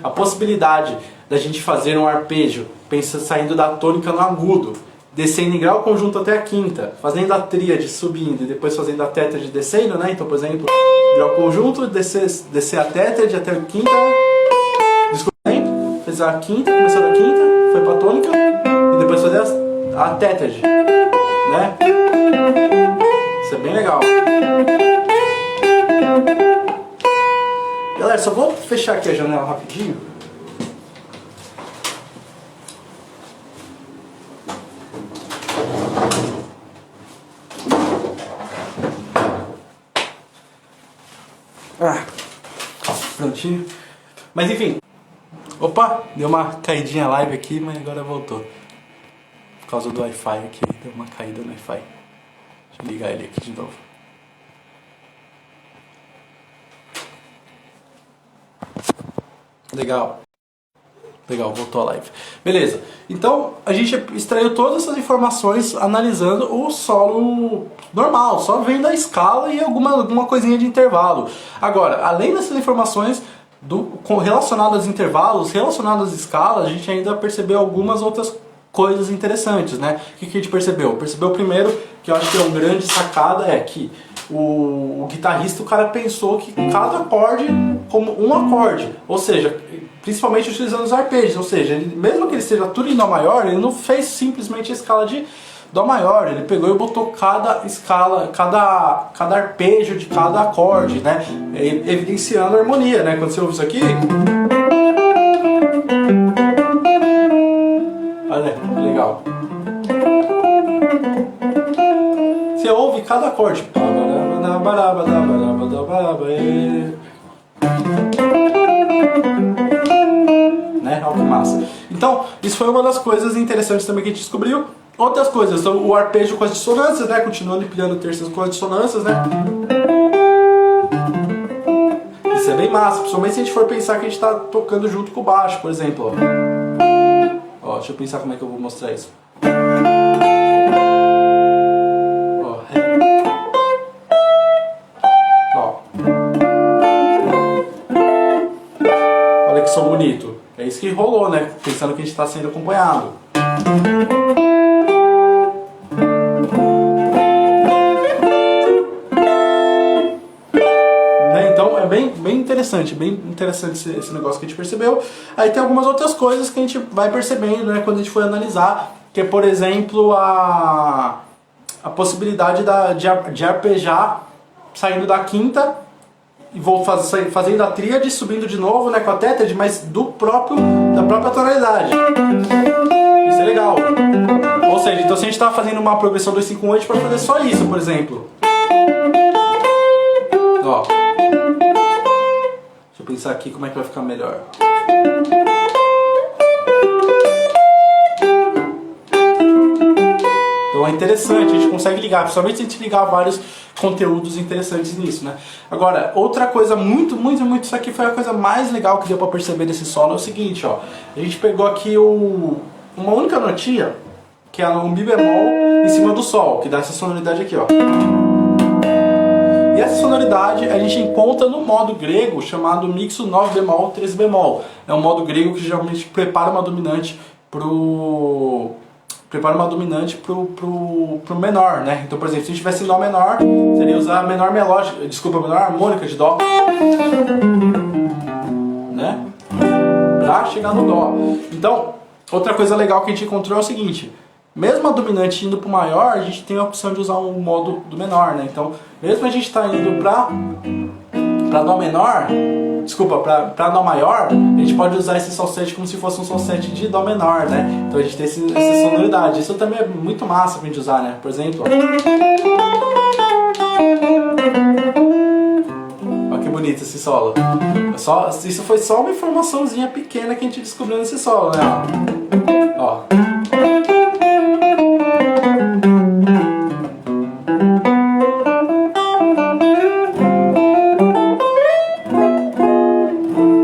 A possibilidade da gente fazer um arpejo saindo da tônica no agudo, descendo em grau conjunto até a quinta, fazendo a tríade subindo e depois fazendo a tétrade descendo, né? Então, por exemplo, grau conjunto, descer a tétrade até a quinta, fez a quinta, começou da quinta, foi pra tônica e depois fazer a tétrade, né? Isso é bem legal. Galera, só vou fechar aqui a janela rapidinho. Prontinho. Mas enfim. Opa, deu uma caidinha live aqui, mas agora voltou. Por causa do Wi-Fi aqui, deu uma caída no Wi-Fi. Deixa eu ligar ele aqui de novo. Legal, voltou a live. Beleza, então a gente extraiu todas essas informações analisando o solo normal, só vendo a escala e alguma coisinha de intervalo. Agora, além dessas informações relacionadas aos intervalos, relacionadas às escalas, a gente ainda percebeu algumas outras coisas interessantes, né? O que a gente percebeu? Percebeu primeiro, que eu acho que é uma grande sacada, é que o guitarrista, o cara pensou que cada acorde como um acorde, ou seja, principalmente utilizando os arpejos, ou seja, mesmo que ele esteja tudo em Dó maior, ele não fez simplesmente a escala de Dó maior, ele pegou e botou cada escala, cada arpejo de cada acorde, né, evidenciando a harmonia, né, quando você ouve isso aqui, olha, que legal, você ouve cada acorde, né? Olha que massa. Então, isso foi uma das coisas interessantes também que a gente descobriu. Outras coisas, então, o arpejo com as dissonâncias, né? Continuando empilhando terças com as dissonâncias, né? Isso é bem massa, principalmente se a gente for pensar que a gente está tocando junto com o baixo, por exemplo. Ó, deixa eu pensar como é que eu vou mostrar isso. Olha que som bonito. É isso que rolou, né? Pensando que a gente está sendo acompanhado. Né? Então é bem interessante esse negócio que a gente percebeu. Aí tem algumas outras coisas que a gente vai percebendo, né, quando a gente for analisar que é, por exemplo, a possibilidade de arpejar saindo da quinta e vou fazendo a tríade, subindo de novo, né, com a tétrade, mas da própria tonalidade. Isso é legal. Ou seja, então se a gente está fazendo uma progressão 2, 5, 1, 8 para fazer só isso, por exemplo. Ó. Deixa eu pensar aqui como é que vai ficar melhor. Então é interessante, a gente consegue ligar, principalmente se a gente ligar vários conteúdos interessantes nisso, né? Agora, outra coisa muito, isso aqui foi a coisa mais legal que deu pra perceber desse solo, é o seguinte, ó. A gente pegou aqui uma única notinha, que é um Mi bemol em cima do Sol, que dá essa sonoridade aqui, ó. E essa sonoridade a gente encontra no modo grego chamado mixo 9 bemol, 13 bemol. É um modo grego que geralmente prepara uma dominante pro menor, né? Então, por exemplo, se a gente tivesse Dó menor, seria usar a menor melódica, desculpa, a menor harmônica de Dó, né? Pra chegar no Dó. Então, outra coisa legal que a gente encontrou é o seguinte: mesmo a dominante indo pro maior, a gente tem a opção de usar o modo do menor, né? Então, mesmo a gente tá indo pra Dó menor, desculpa, pra Dó maior, a gente pode usar esse Sol 7 como se fosse um Sol 7 de Dó menor, né? Então a gente tem essa sonoridade. Isso também é muito massa pra gente usar, né? Por exemplo, ó. Olha que bonito esse solo. Isso foi só uma informaçãozinha pequena que a gente descobriu nesse solo, né? Ó.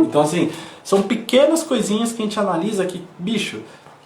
Então assim, são pequenas coisinhas que a gente analisa que, bicho,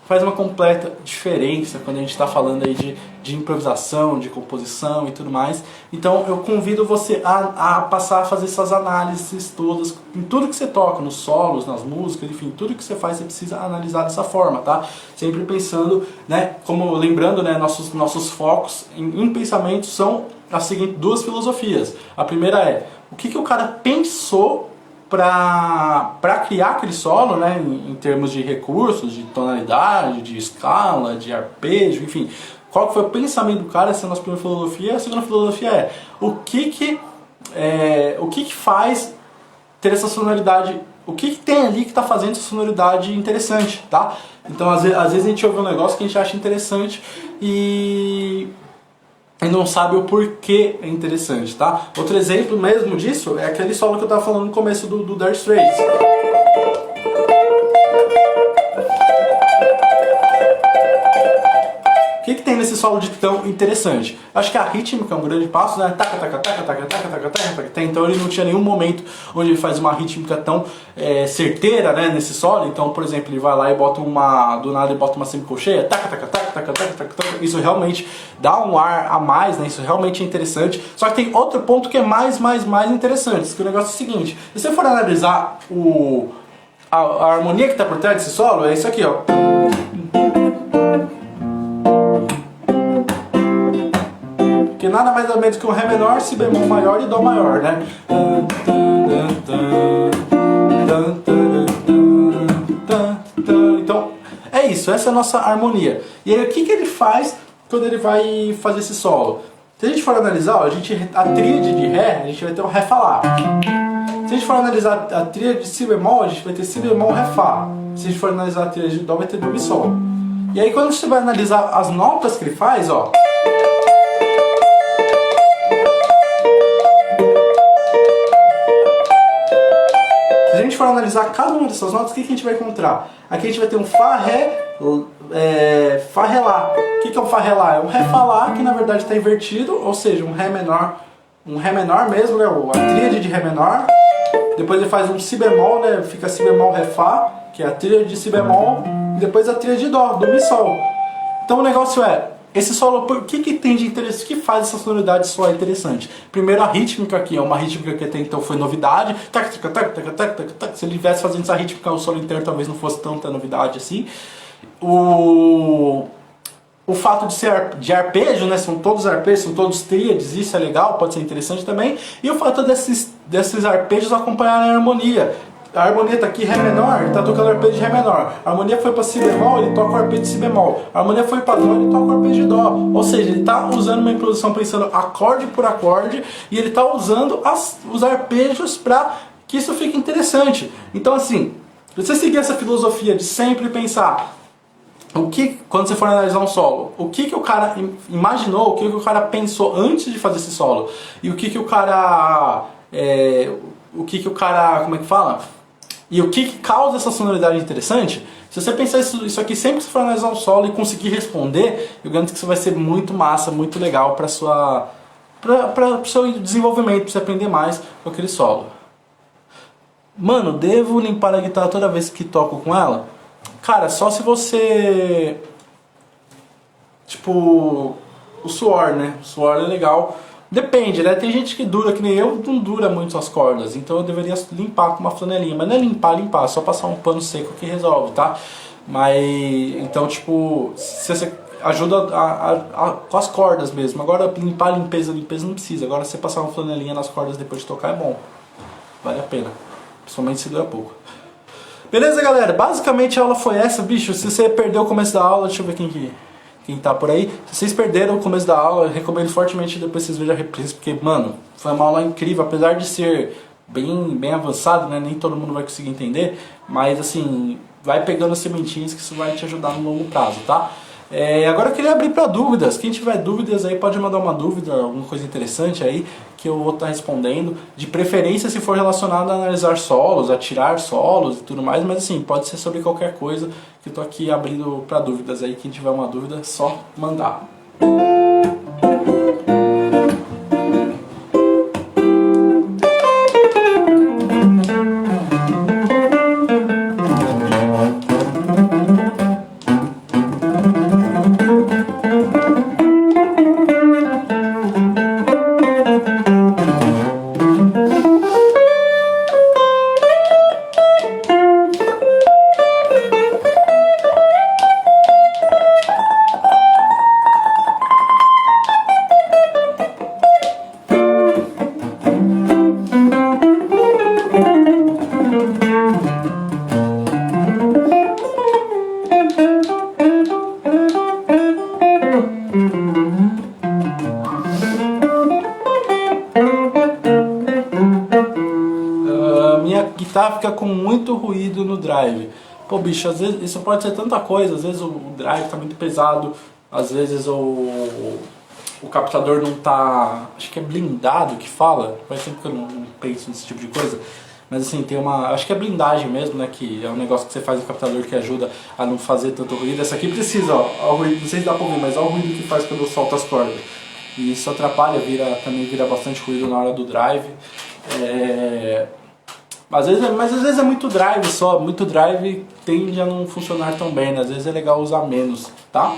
faz uma completa diferença quando a gente está falando aí de improvisação, de composição e tudo mais. Então eu convido você a passar a fazer essas análises todas, em tudo que você toca, nos solos, nas músicas, enfim, tudo que você faz você precisa analisar dessa forma, tá? Sempre pensando, né, como lembrando, né, nossos focos em pensamento são as seguintes duas filosofias. A primeira é, o que o cara pensou para criar aquele solo, né, em termos de recursos, de tonalidade, de escala, de arpejo, enfim, qual que foi o pensamento do cara. Essa é a nossa primeira filosofia. A segunda filosofia é o que faz ter essa sonoridade, o que tem ali que está fazendo essa sonoridade interessante, tá? Então às vezes a gente ouve um negócio que a gente acha interessante e não sabe o porquê é interessante, tá? Outro exemplo mesmo disso é aquele solo que eu estava falando no começo do Dire Straits. O que tem nesse solo de tão interessante? Acho que a rítmica é um grande passo, né? Taca, taca, taca, taca, taca, taca, taca, taca. Então ele não tinha nenhum momento onde ele faz uma rítmica tão certeira, né, nesse solo. Então, por exemplo, ele vai lá e bota do nada ele bota uma semicolcheia, taca, taca, taca, taca, taca, taca, taca. Isso realmente dá um ar a mais, né? Isso realmente é interessante. Só que tem outro ponto que é mais interessante, que o negócio é o seguinte: se você for analisar a harmonia que está por trás desse solo, é isso aqui, ó. Que nada mais ou menos que um Ré menor, Si bemol maior e Dó maior, né? Então, é isso, essa é a nossa harmonia. E aí, o que ele faz quando ele vai fazer esse solo? Se a gente for analisar, ó, a tríade de Ré, a gente vai ter um Ré Fá. Se a gente for analisar a tríade de Si bemol, a gente vai ter Si bemol, Ré, Fá. Se a gente for analisar a tríade de Dó, vai ter Dó, Mi, Sol. E aí, quando você vai analisar as notas que ele faz, ó, se a gente for analisar cada uma dessas notas, o que a gente vai encontrar? Aqui a gente vai ter um Fá, Ré, Fá, Ré, Lá. O que é um Fá, Ré, Lá? É um Ré, Fá, Lá que na verdade está invertido, ou seja, um Ré menor mesmo, né? A tríade de Ré menor. Depois ele faz um Si bemol, né? Fica Si bemol, Ré, Fá, que é a tríade de Si bemol. E depois a tríade de Dó, Dó, Mi, Sol. Então o negócio é, esse solo, o que tem de interessante? O que faz essa sonoridade soar interessante? Primeiro, a rítmica aqui, é uma rítmica que até então foi novidade. Se ele estivesse fazendo essa rítmica o solo inteiro, talvez não fosse tanta novidade assim. O fato de ser de arpejo, né? São todos arpejos, são todos tríades, isso é legal, pode ser interessante também. E o fato desses arpejos acompanharem a harmonia. a harmonia tá aqui, Ré menor, ele tá tocando arpejo de Ré menor. A harmonia foi para Si bemol, ele toca o arpejo de Si bemol. A harmonia foi para Dó, ele toca o arpejo de Dó. Ou seja, ele tá usando uma improvisação pensando acorde por acorde e ele tá usando os arpejos para que isso fique interessante. Então assim, você seguir essa filosofia de sempre pensar quando você for analisar um solo, o que o cara imaginou, o que o cara pensou antes de fazer esse solo e o que o cara como é que fala? E o que causa essa sonoridade interessante? Se você pensar isso aqui sempre que você for analisar um solo e conseguir responder, eu garanto que isso vai ser muito massa, muito legal para o seu desenvolvimento, para você aprender mais com aquele solo. Mano, devo limpar a guitarra toda vez que toco com ela? Cara, só se você... Tipo... O suor, né? O suor é legal. Depende, né? Tem gente que dura, que nem eu, não dura muito as cordas. Então eu deveria limpar com uma flanelinha. Mas não é limpar, só passar um pano seco que resolve, tá? Mas... Então, tipo... Se você ajuda com as cordas mesmo. Agora, limpeza não precisa. Agora, se você passar uma flanelinha nas cordas depois de tocar é bom. Vale a pena. Principalmente se dura pouco. Beleza, galera? Basicamente a aula foi essa, bicho. Se você perdeu o começo da aula, deixa eu ver quem tá por aí. Se vocês perderam o começo da aula, eu recomendo fortemente depois vocês vejam a reprise, porque, mano, foi uma aula incrível, apesar de ser bem avançado, né? Nem todo mundo vai conseguir entender, mas assim, vai pegando as sementinhas que isso vai te ajudar no longo prazo, tá? Agora eu queria abrir para dúvidas. Quem tiver dúvidas aí pode mandar uma dúvida, alguma coisa interessante aí que eu vou estar respondendo. De preferência se for relacionado a analisar solos, a tirar solos e tudo mais, mas assim, pode ser sobre qualquer coisa que eu tô aqui abrindo para dúvidas aí. Quem tiver uma dúvida, é só mandar. Guitarra fica com muito ruído no drive. Pô, bicho, às vezes isso pode ser tanta coisa. Às vezes o drive tá muito pesado, às vezes o captador não tá, acho que é blindado que fala. Faz tempo que eu não penso nesse tipo de coisa. Mas assim, tem acho que é blindagem mesmo, né? Que é um negócio que você faz no captador que ajuda a não fazer tanto ruído. Essa aqui precisa, ó o ruído, não sei se dá pra ouvir, mas olha o ruído que faz quando eu solto as cordas. E isso atrapalha, também vira bastante ruído na hora do drive. Mas às vezes é muito drive só, muito drive tende a não funcionar tão bem, né? Às vezes é legal usar menos, tá?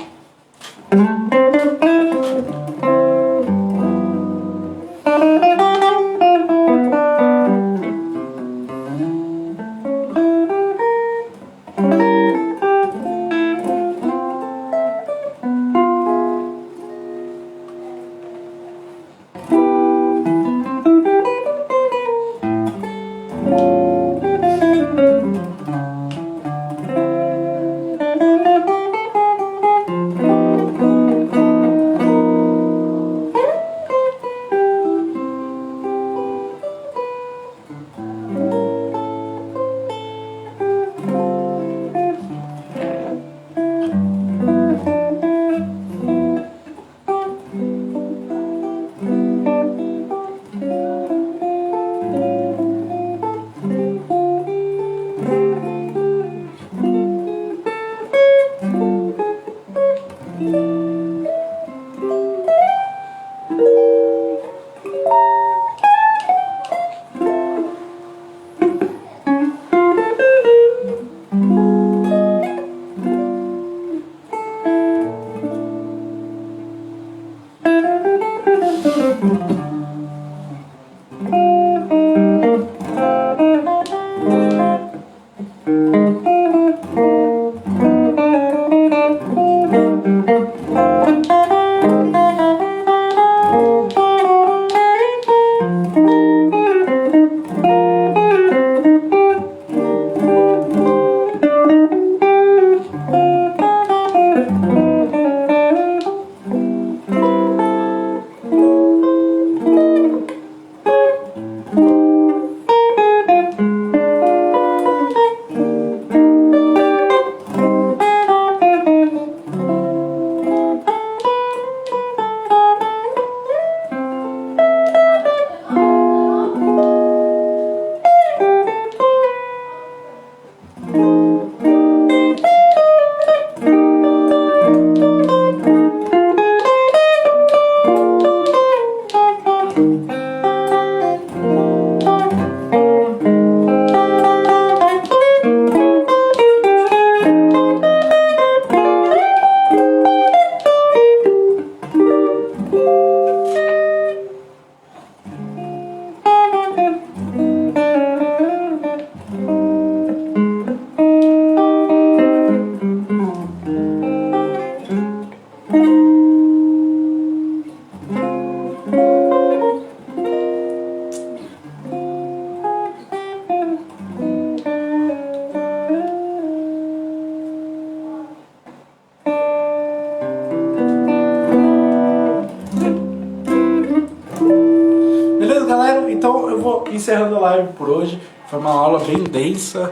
então eu vou encerrando a live por hoje. Foi uma aula bem densa.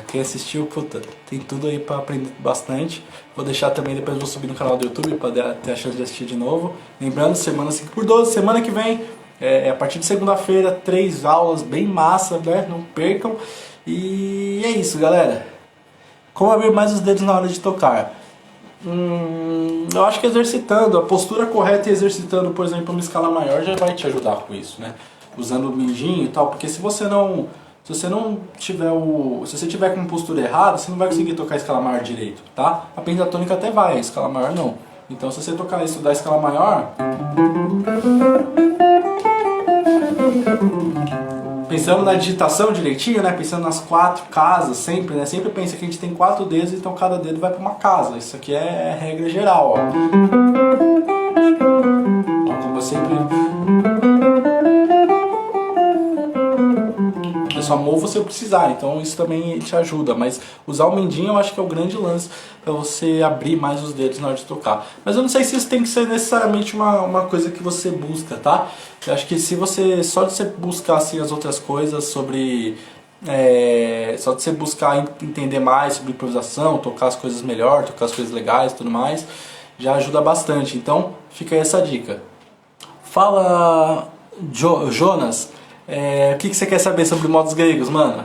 Quem assistiu, puta, tem tudo aí pra aprender bastante. Vou deixar também, depois vou subir no canal do YouTube pra ter a chance de assistir de novo. Lembrando, semana 5x12, semana que vem, a partir de segunda-feira, 3 aulas bem massa, né? Não percam. E é isso, galera. Como abrir mais os dedos na hora de tocar? Eu acho que exercitando, a postura correta e exercitando, por exemplo, uma escala maior já vai te ajudar com isso, né? Usando o mindinho e tal, porque se você tiver com postura errada, você não vai conseguir tocar a escala maior direito, tá? A pentatônica até vai, a escala maior não. Então se você tocar isso da escala maior, pensando na digitação direitinho, né? Pensando nas 4 casas sempre, né? Sempre pensa que a gente tem 4 dedos, então cada dedo vai para uma casa. Isso aqui é regra geral, ó. Como eu sempre... Eu só movo se eu precisar, então isso também te ajuda. Mas usar o mindinho eu acho que é o grande lance para você abrir mais os dedos na hora de tocar. Mas eu não sei se isso tem que ser necessariamente uma coisa que você busca, tá? Eu acho que se você, só de você buscar assim, as outras coisas sobre... só de você buscar entender mais sobre improvisação, tocar as coisas melhor, tocar as coisas legais e tudo mais, já ajuda bastante. Então fica aí essa dica. Fala, Jonas, o que você quer saber sobre modos gregos, mano?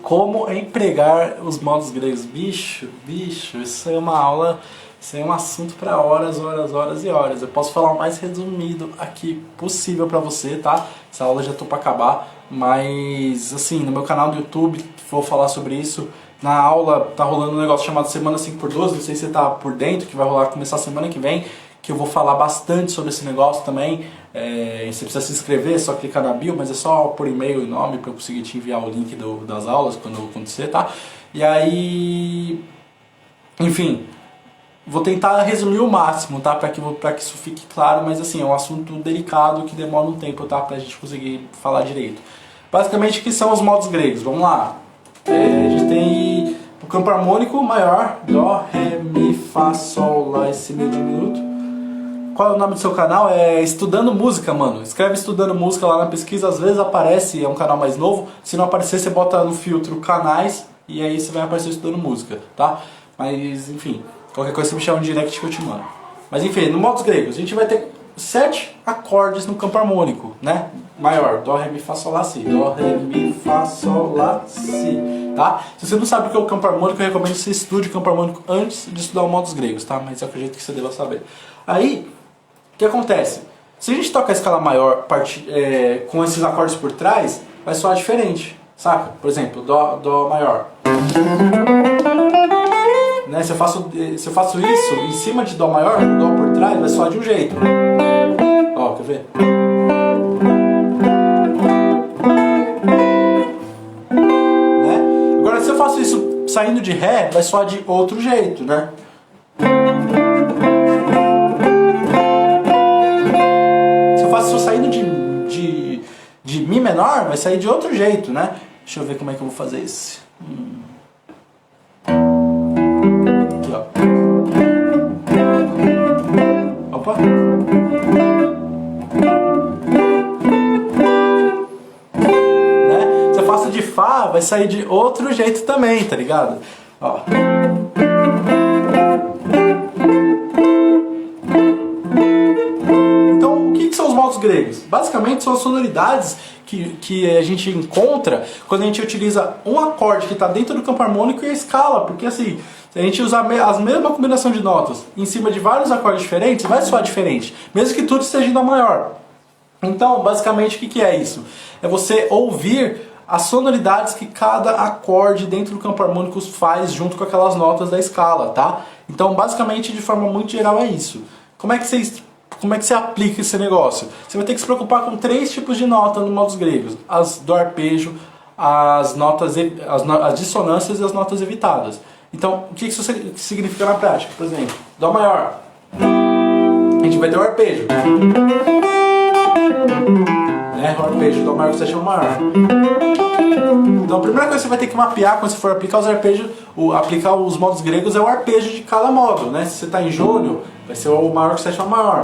Como empregar os modos gregos? Bicho, isso é uma aula, isso é um assunto para horas e horas. Eu posso falar o mais resumido aqui possível para você, tá? Essa aula já tô para acabar, mas assim, no meu canal do YouTube vou falar sobre isso. Na aula tá rolando um negócio chamado Semana 5x12, não sei se você tá por dentro, que vai começar semana que vem, que eu vou falar bastante sobre esse negócio também. Você precisa se inscrever, é só clicar na bio, mas é só por e-mail e nome para eu conseguir te enviar o link das aulas quando acontecer, tá? E aí, enfim, vou tentar resumir o máximo, tá? Para que isso fique claro, mas assim, é um assunto delicado que demora um tempo, tá? Pra gente conseguir falar direito. Basicamente, o que são os modos gregos? Vamos lá. A gente tem o campo harmônico maior, Dó, Ré, Mi, Fá, Sol, Lá e Si meio diminuto. Qual é o nome do seu canal? É Estudando Música, mano. Escreve Estudando Música lá na pesquisa, às vezes aparece, é um canal mais novo. Se não aparecer, você bota no filtro canais e aí você vai aparecer Estudando Música, tá? Mas, enfim, qualquer coisa você me chama no direct que eu te mando. Mas enfim, no modos gregos, a gente vai ter 7 acordes no campo harmônico, né? Maior, Dó, Ré, Mi, Fá, Sol, Lá, Si. Dó, Ré, Mi, Fá, Sol, Lá, Si, tá? Se você não sabe o que é o campo harmônico, eu recomendo que você estude o campo harmônico antes de estudar os modos gregos, tá? Mas eu acredito que você deva saber. Aí, o que acontece? Se a gente toca a escala maior com esses acordes por trás, vai soar diferente, saca? Por exemplo, Dó maior. Né? Se eu faço isso em cima de Dó maior, Dó por trás, vai soar de um jeito. Ó, quer ver? Né? Agora, se eu faço isso saindo de Ré, vai soar de outro jeito, né? Saindo de Mi menor, vai sair de outro jeito, né? Deixa eu ver como é que eu vou fazer isso. Aqui, ó. Opa! Né? Se eu faço de Fá, vai sair de outro jeito também, tá ligado? Ó. Basicamente são as sonoridades que a gente encontra quando a gente utiliza um acorde que está dentro do campo harmônico e a escala, porque assim, se a gente usar a mesma combinação de notas em cima de vários acordes diferentes, vai soar diferente, mesmo que tudo esteja em Dó maior. Então, basicamente, o que é isso? É você ouvir as sonoridades que cada acorde dentro do campo harmônico faz junto com aquelas notas da escala, tá? Então, basicamente, de forma muito geral é isso. Como é que você aplica esse negócio? Você vai ter que se preocupar com 3 tipos de nota no modos gregos: as do arpejo, as dissonâncias e as notas evitadas. Então, o que isso significa na prática? Por exemplo, Dó maior, a gente vai ter o arpejo, né? O arpejo, Dó maior com sétima maior. Então a primeira coisa que você vai ter que mapear quando você for aplicar os arpejos, aplicar os modos gregos, é o arpejo de cada modo, né? Se você está em jônio, vai ser o maior com sétima maior.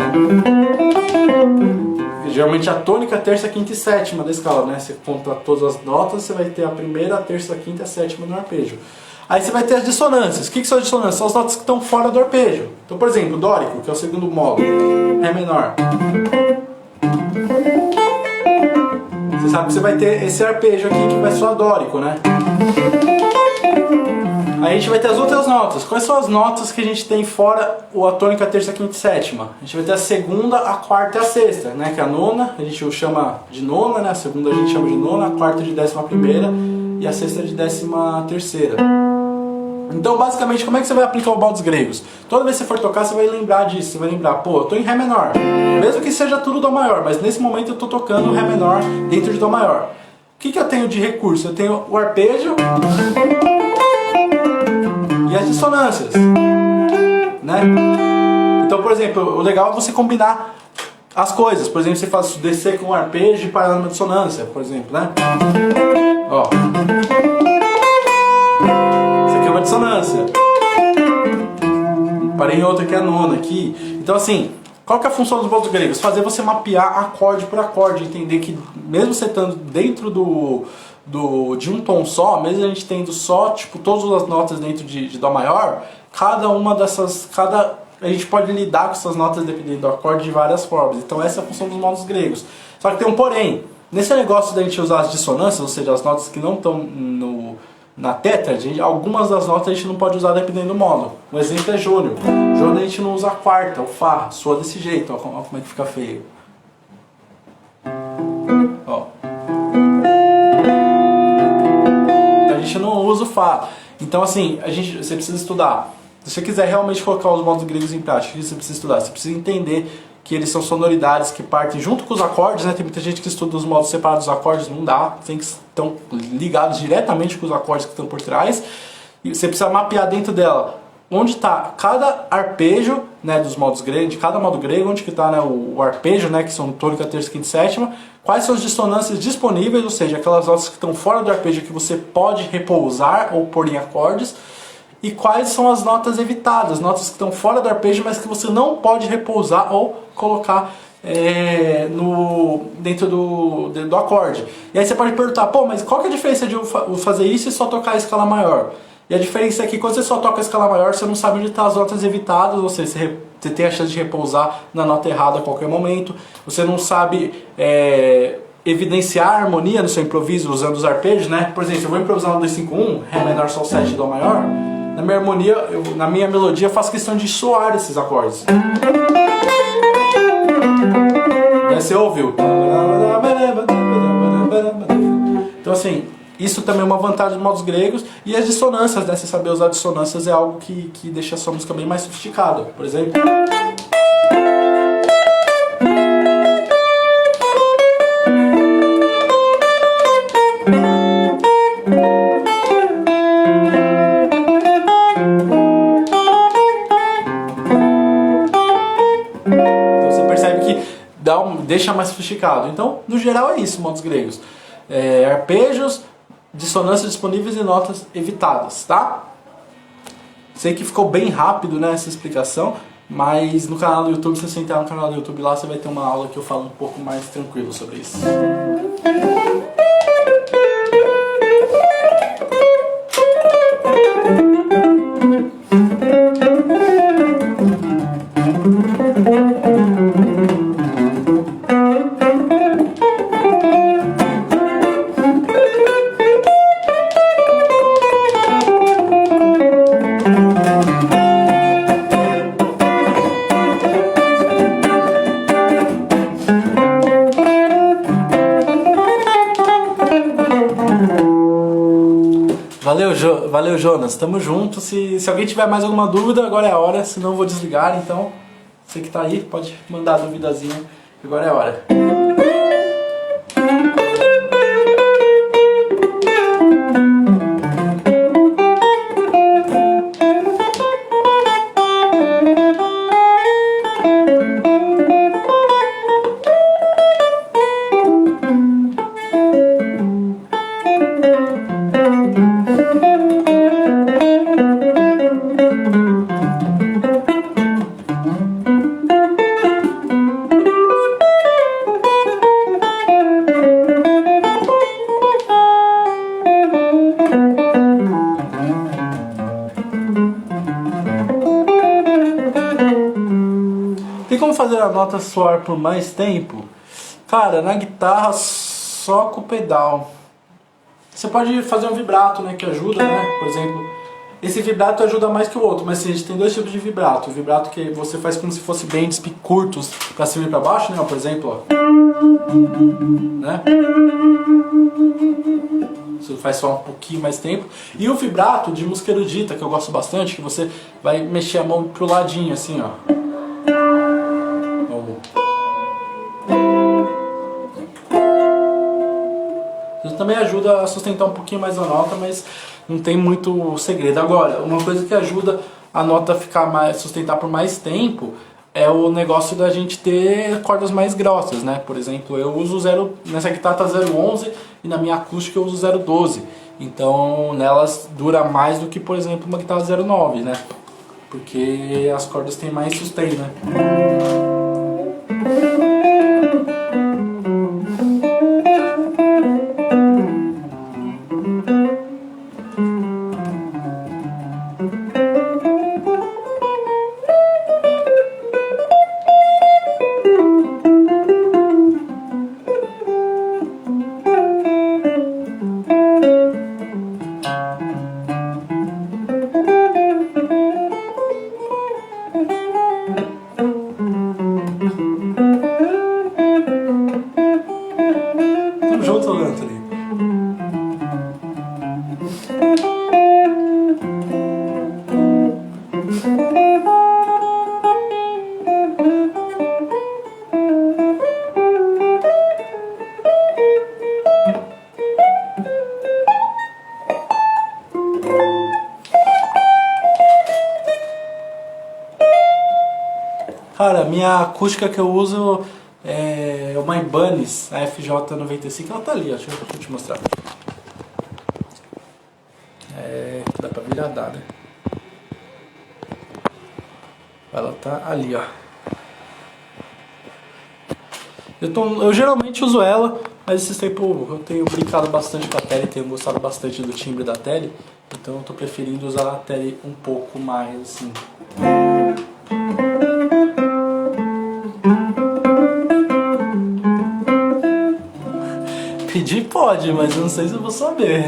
Geralmente a tônica, terça, quinta e sétima da escala, né? Você conta todas as notas, você vai ter a primeira, a terça, a quinta e a sétima no arpejo. Aí você vai ter as dissonâncias. O que são as dissonâncias? São as notas que estão fora do arpejo. Então, por exemplo, o dórico, que é o segundo modo, Ré menor. Você sabe que você vai ter esse arpejo aqui que vai soar dórico, né? Aí a gente vai ter as outras notas. Quais são as notas que a gente tem fora a tônica, a terça, a quinta e sétima? A gente vai ter a segunda, a quarta e a sexta, né? Que é a nona, a gente chama de nona, né? A segunda a gente chama de nona, a quarta de 11ª e a sexta de 13ª. Então, basicamente, como é que você vai aplicar o modos gregos? Toda vez que você for tocar, você vai lembrar disso. Você vai lembrar, pô, eu tô em Ré menor. Mesmo que seja tudo Dó maior, mas nesse momento eu tô tocando Ré menor dentro de Dó maior. O que eu tenho de recurso? Eu tenho o arpejo e as dissonâncias, né? Então, por exemplo, o legal é você combinar as coisas. Por exemplo, você faz descer com o arpejo e parar numa dissonância, por exemplo, né? Ó. Uma dissonância, parei em outra que é a nona aqui. Então assim, qual que é a função dos modos gregos? Fazer você mapear acorde por acorde, entender que mesmo você estando dentro de um tom só, mesmo a gente tendo só tipo todas as notas dentro de Dó maior, a gente pode lidar com essas notas dependendo do acorde de várias formas. Então essa é a função dos modos gregos. Só que tem um porém. Nesse negócio da gente usar as dissonâncias, ou seja, as notas que não estão na tétrade, algumas das notas a gente não pode usar dependendo do modo. Um exemplo é jônio. Jônio a gente não usa a quarta, o Fá, soa desse jeito, ó como é que fica feio. Ó. A gente não usa o Fá. Então assim, você precisa estudar. Se você quiser realmente colocar os modos gregos em prática, você precisa estudar. Você precisa entender que eles são sonoridades que partem junto com os acordes, né? Tem muita gente que estuda os modos separados dos acordes, não dá, tem que estão ligados diretamente com os acordes que estão por trás. E você precisa mapear dentro dela onde está cada arpejo, né, dos modos gregos, de cada modo grego, onde que está, né, o arpejo, né, que são tônica, terça, quinta e sétima, quais são as dissonâncias disponíveis, ou seja, aquelas notas que estão fora do arpejo que você pode repousar ou pôr em acordes, e quais são as notas evitadas, notas que estão fora do arpejo, mas que você não pode repousar ou colocar dentro do acorde. E aí você pode perguntar, pô, mas qual que é a diferença de eu fazer isso e só tocar a escala maior? E a diferença é que quando você só toca a escala maior, você não sabe onde estão as notas evitadas, ou seja, você tem a chance de repousar na nota errada a qualquer momento, você não sabe evidenciar a harmonia no seu improviso usando os arpejos, né? Por exemplo, eu vou improvisar no 2-5-1, Ré menor, Sol 7, Dó maior. Na minha harmonia, na minha melodia, eu faço questão de soar esses acordes. Daí você ouviu. Então assim, isso também é uma vantagem dos modos gregos. E as dissonâncias, né? Você saber usar dissonâncias é algo que deixa a sua música bem mais sofisticada. Por exemplo... deixa mais sofisticado. Então, no geral é isso, modos gregos. Arpejos, dissonâncias disponíveis e notas evitadas, tá? Sei que ficou bem rápido, né, essa explicação, mas no canal do YouTube, se você entrar no canal do YouTube lá, você vai ter uma aula que eu falo um pouco mais tranquilo sobre isso. Valeu, Jonas. Tamo junto. Se alguém tiver mais alguma dúvida, agora é a hora. Senão eu vou desligar. Então, você que tá aí, pode mandar a duvidazinha. Agora é a hora. Tem como fazer a nota soar por mais tempo? Cara, na guitarra só com o pedal. Você pode fazer um vibrato, né, que ajuda, né? Por exemplo, esse vibrato ajuda mais que o outro, mas assim, a gente tem dois tipos de vibrato. O vibrato que você faz como se fosse bends curtos pra cima e pra baixo, né? Por exemplo, ó. Né? Você faz só um pouquinho mais tempo. E o vibrato de música erudita, que eu gosto bastante, que você vai mexer a mão pro ladinho, assim, ó. Isso também ajuda a sustentar um pouquinho mais a nota, mas não tem muito segredo. Agora, uma coisa que ajuda a nota a ficar mais, sustentar por mais tempo é o negócio da gente ter cordas mais grossas, né? Por exemplo, eu uso nessa guitarra tá 0,11 e na minha acústica eu uso 0,12. Então, nelas dura mais do que, por exemplo, uma guitarra 0,9, né? Porque as cordas têm mais sustain, né? Tamo junto, Anthony. Cara, minha acústica que eu uso é uma Ibanez, a FJ95, ela tá ali, ó, deixa eu te mostrar. Dá pra viradar, né? Ela tá ali, ó. Eu geralmente uso ela, mas esses tempos eu tenho brincado bastante com a Tele, tenho gostado bastante do timbre da Tele, então eu tô preferindo usar a Tele um pouco mais assim. Pedir pode, mas eu não sei se eu vou saber.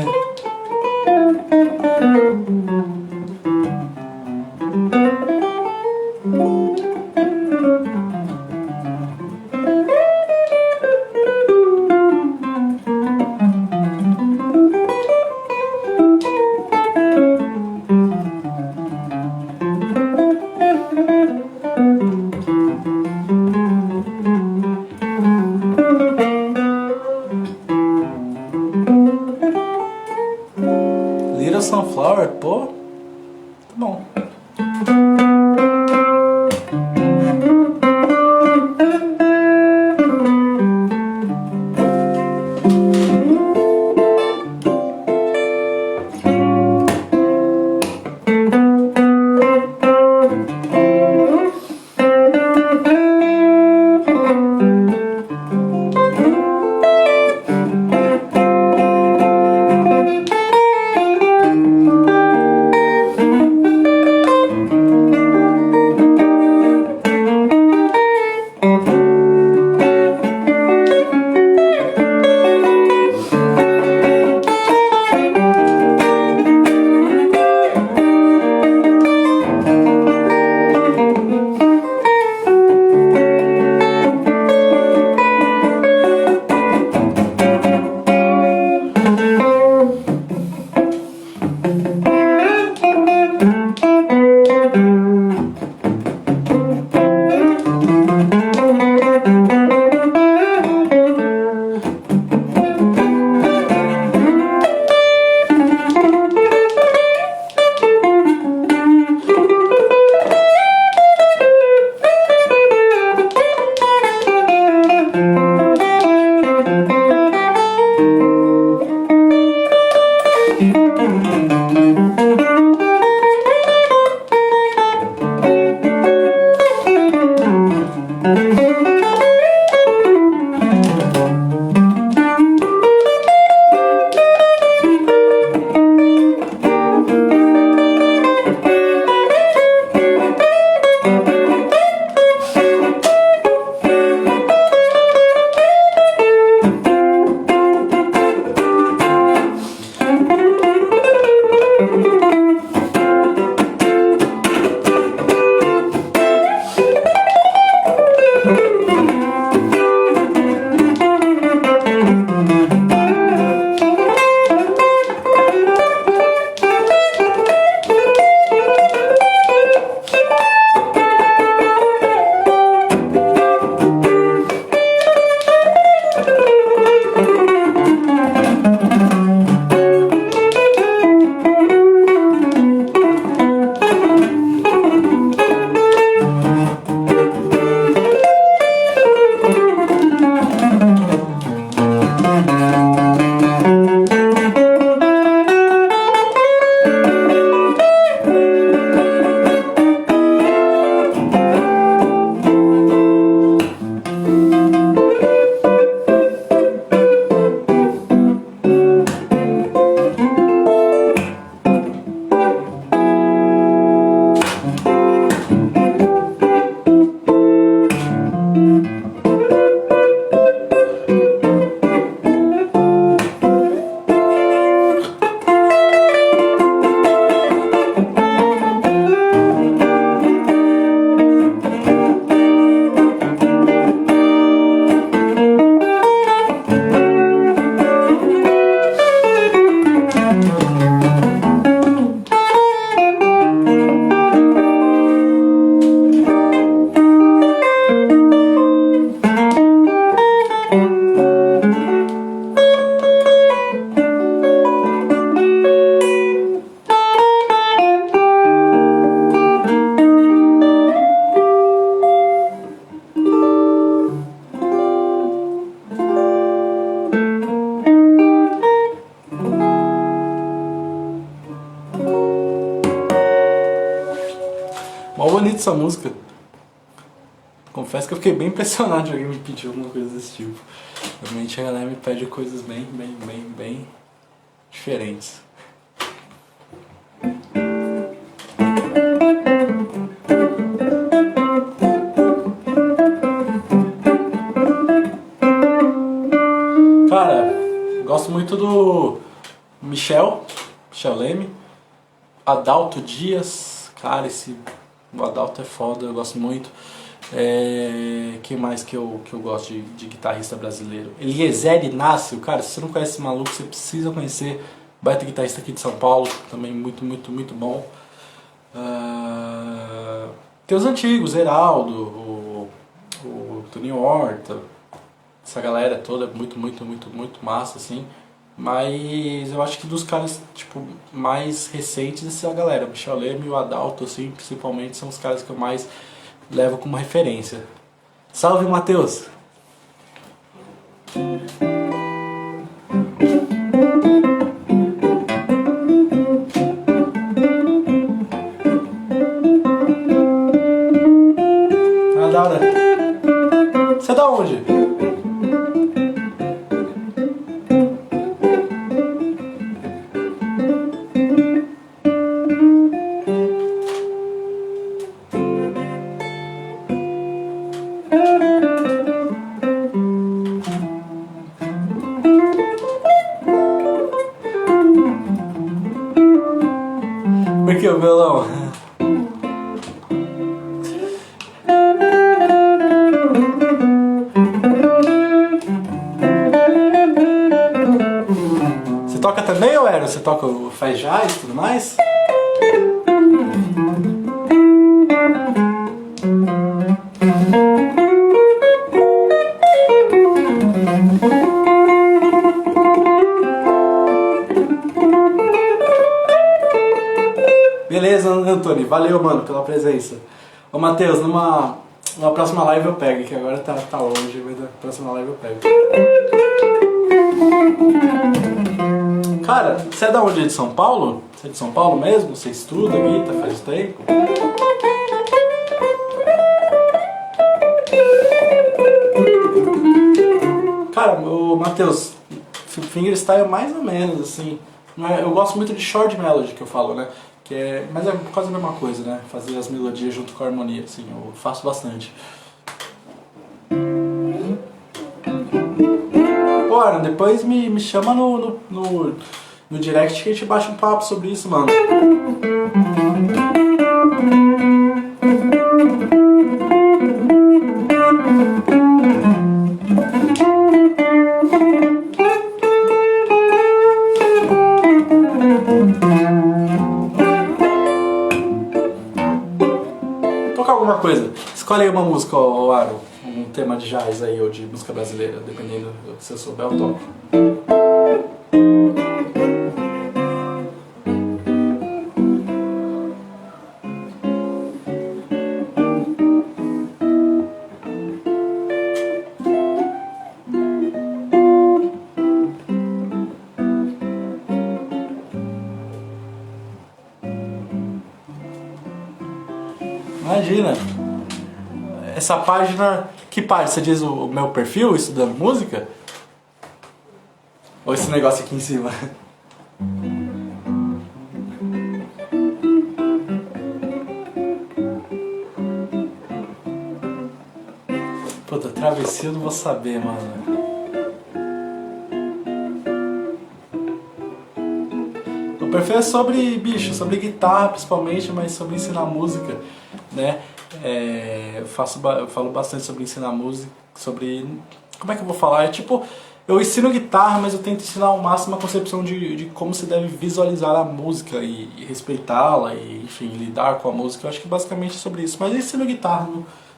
Mó bonita essa música. Confesso que eu fiquei bem impressionado de alguém me pedir alguma coisa desse tipo. Realmente a galera me pede coisas bem diferentes. Cara, gosto muito do Michel Leme, Adalto Dias, cara, o Adalto é foda, eu gosto muito. Quem mais que eu gosto de guitarrista brasileiro? Eliezer Inácio, cara, se você não conhece esse maluco, você precisa conhecer. Baita guitarrista aqui de São Paulo, também muito bom. Tem os antigos, Heraldo, o Toninho Horta, essa galera toda muito massa, assim. Mas eu acho que dos caras, tipo, mais recentes, essa galera, o Michel Leme e o Adalto, assim, principalmente, são os caras que eu mais levo como referência. Salve, Matheus! Ah, da hora. Você é da onde? Por que o violão? Você toca também, ou era? Você toca, faz jazz e tudo mais? Beleza, Antônio. Valeu, mano, pela presença. Ô, Matheus, numa próxima live eu pego, que agora tá longe, mas na próxima live eu pego. Cara, você é da onde? De São Paulo? Você é de São Paulo mesmo? Você estuda, guitarra, faz tempo? Cara, o Matheus, fingerstyle mais ou menos, assim. Eu gosto muito de short melody, que eu falo, né? Mas é quase a mesma coisa, né? Fazer as melodias junto com a harmonia, assim, eu faço bastante. Pô, Aaron, depois me chama no direct que a gente baixa um papo sobre isso, mano. Tocar alguma coisa. Escolhe aí uma música, Aaron. Um tema de jazz aí, ou de música brasileira, dependendo do que você souber, eu toco. Imagina! Essa página... Que página? Você diz o meu perfil, estudando música? Ou esse negócio aqui em cima? Puta, travessia eu não vou saber, mano. O perfil é sobre, bicho, sobre guitarra principalmente, mas sobre ensinar música, né? Eu falo bastante sobre ensinar música, sobre... Como é que eu vou falar? É tipo, eu ensino guitarra, mas eu tento ensinar ao máximo a concepção de como se deve visualizar a música e respeitá-la e, enfim, lidar com a música. Eu acho que basicamente é sobre isso. Mas eu ensino guitarra,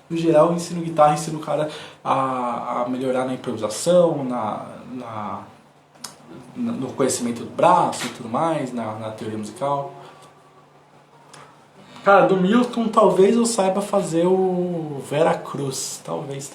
no geral, eu ensino guitarra, ensino o cara a melhorar na improvisação, no conhecimento do braço e tudo mais, na teoria musical. Cara, do Milton talvez eu saiba fazer o Vera Cruz. Talvez.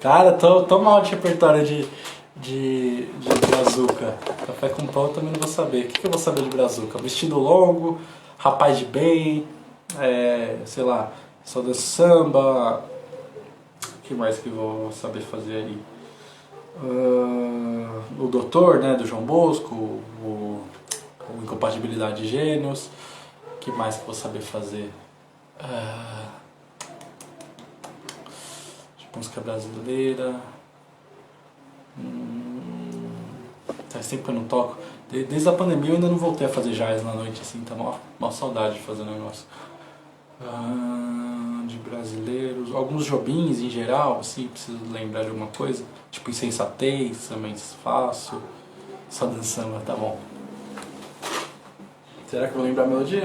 Cara, tô mal de repertório de brazuca. Café com pão eu também não vou saber. O que eu vou saber de brazuca? Vestido longo, rapaz de bem, sei lá, só dança samba. O que mais que eu vou saber fazer aí? O Doutor, né, do João Bosco, o Incompatibilidade de Gênios. O que mais que eu vou saber fazer? Música brasileira. Faz tempo que eu não toco. Desde a pandemia eu ainda não voltei a fazer jazz na noite, assim, tá mó saudade de fazer negócio. De brasileiros, alguns jobins em geral, assim, preciso lembrar de alguma coisa. Tipo Insensatez, também faço. Só dançando, tá bom. Será que eu vou lembrar a melodia?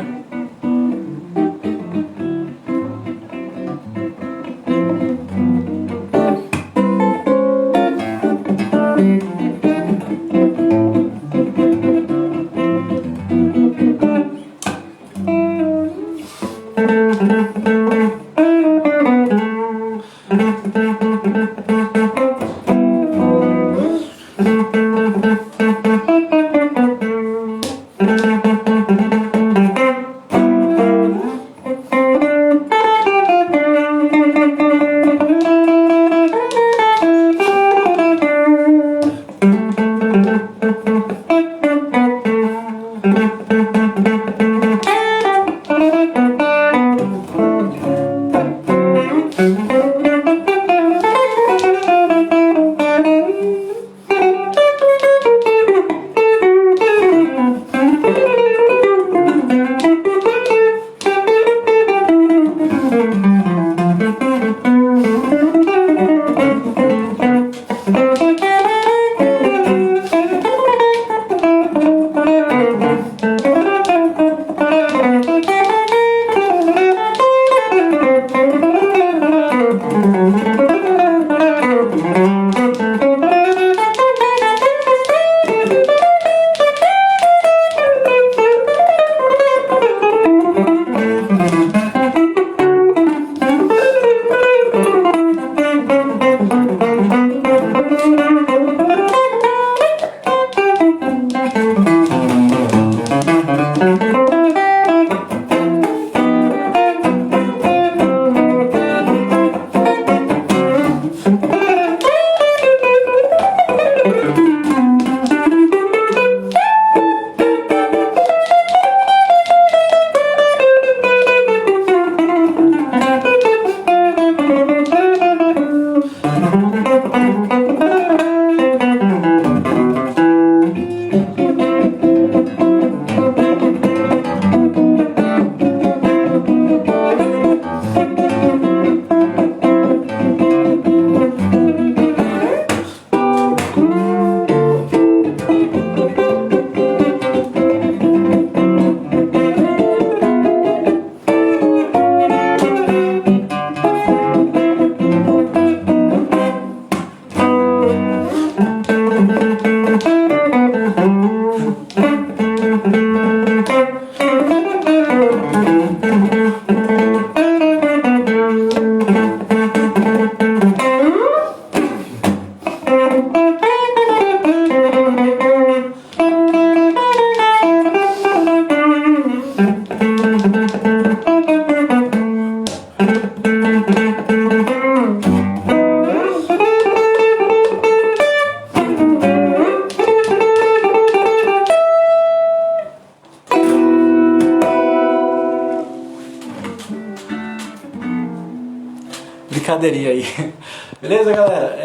Brincadeirinha aí. Beleza, galera?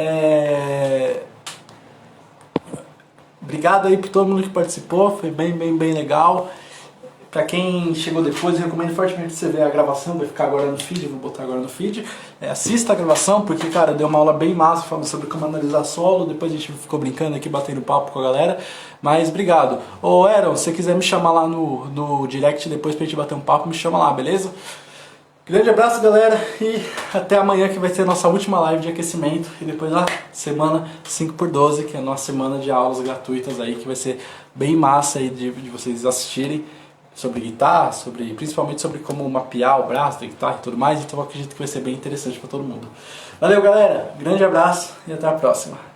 Obrigado aí por todo mundo que participou, foi bem legal. Pra quem chegou depois, eu recomendo fortemente você ver a gravação, vai ficar agora no feed, eu vou botar agora no feed. Assista a gravação, porque, cara, deu uma aula bem massa falando sobre como analisar solo, depois a gente ficou brincando aqui, batendo papo com a galera. Mas obrigado. Ô, Aaron, se você quiser me chamar lá no direct depois pra gente bater um papo, me chama lá, beleza? Grande abraço, galera, e até amanhã, que vai ser a nossa última live de aquecimento, e depois a semana 5x12, que é a nossa semana de aulas gratuitas aí, que vai ser bem massa aí de vocês assistirem. sobre guitarra, principalmente sobre como mapear o braço da guitarra e tudo mais, então eu acredito que vai ser bem interessante para todo mundo. Valeu, galera, grande abraço e até a próxima.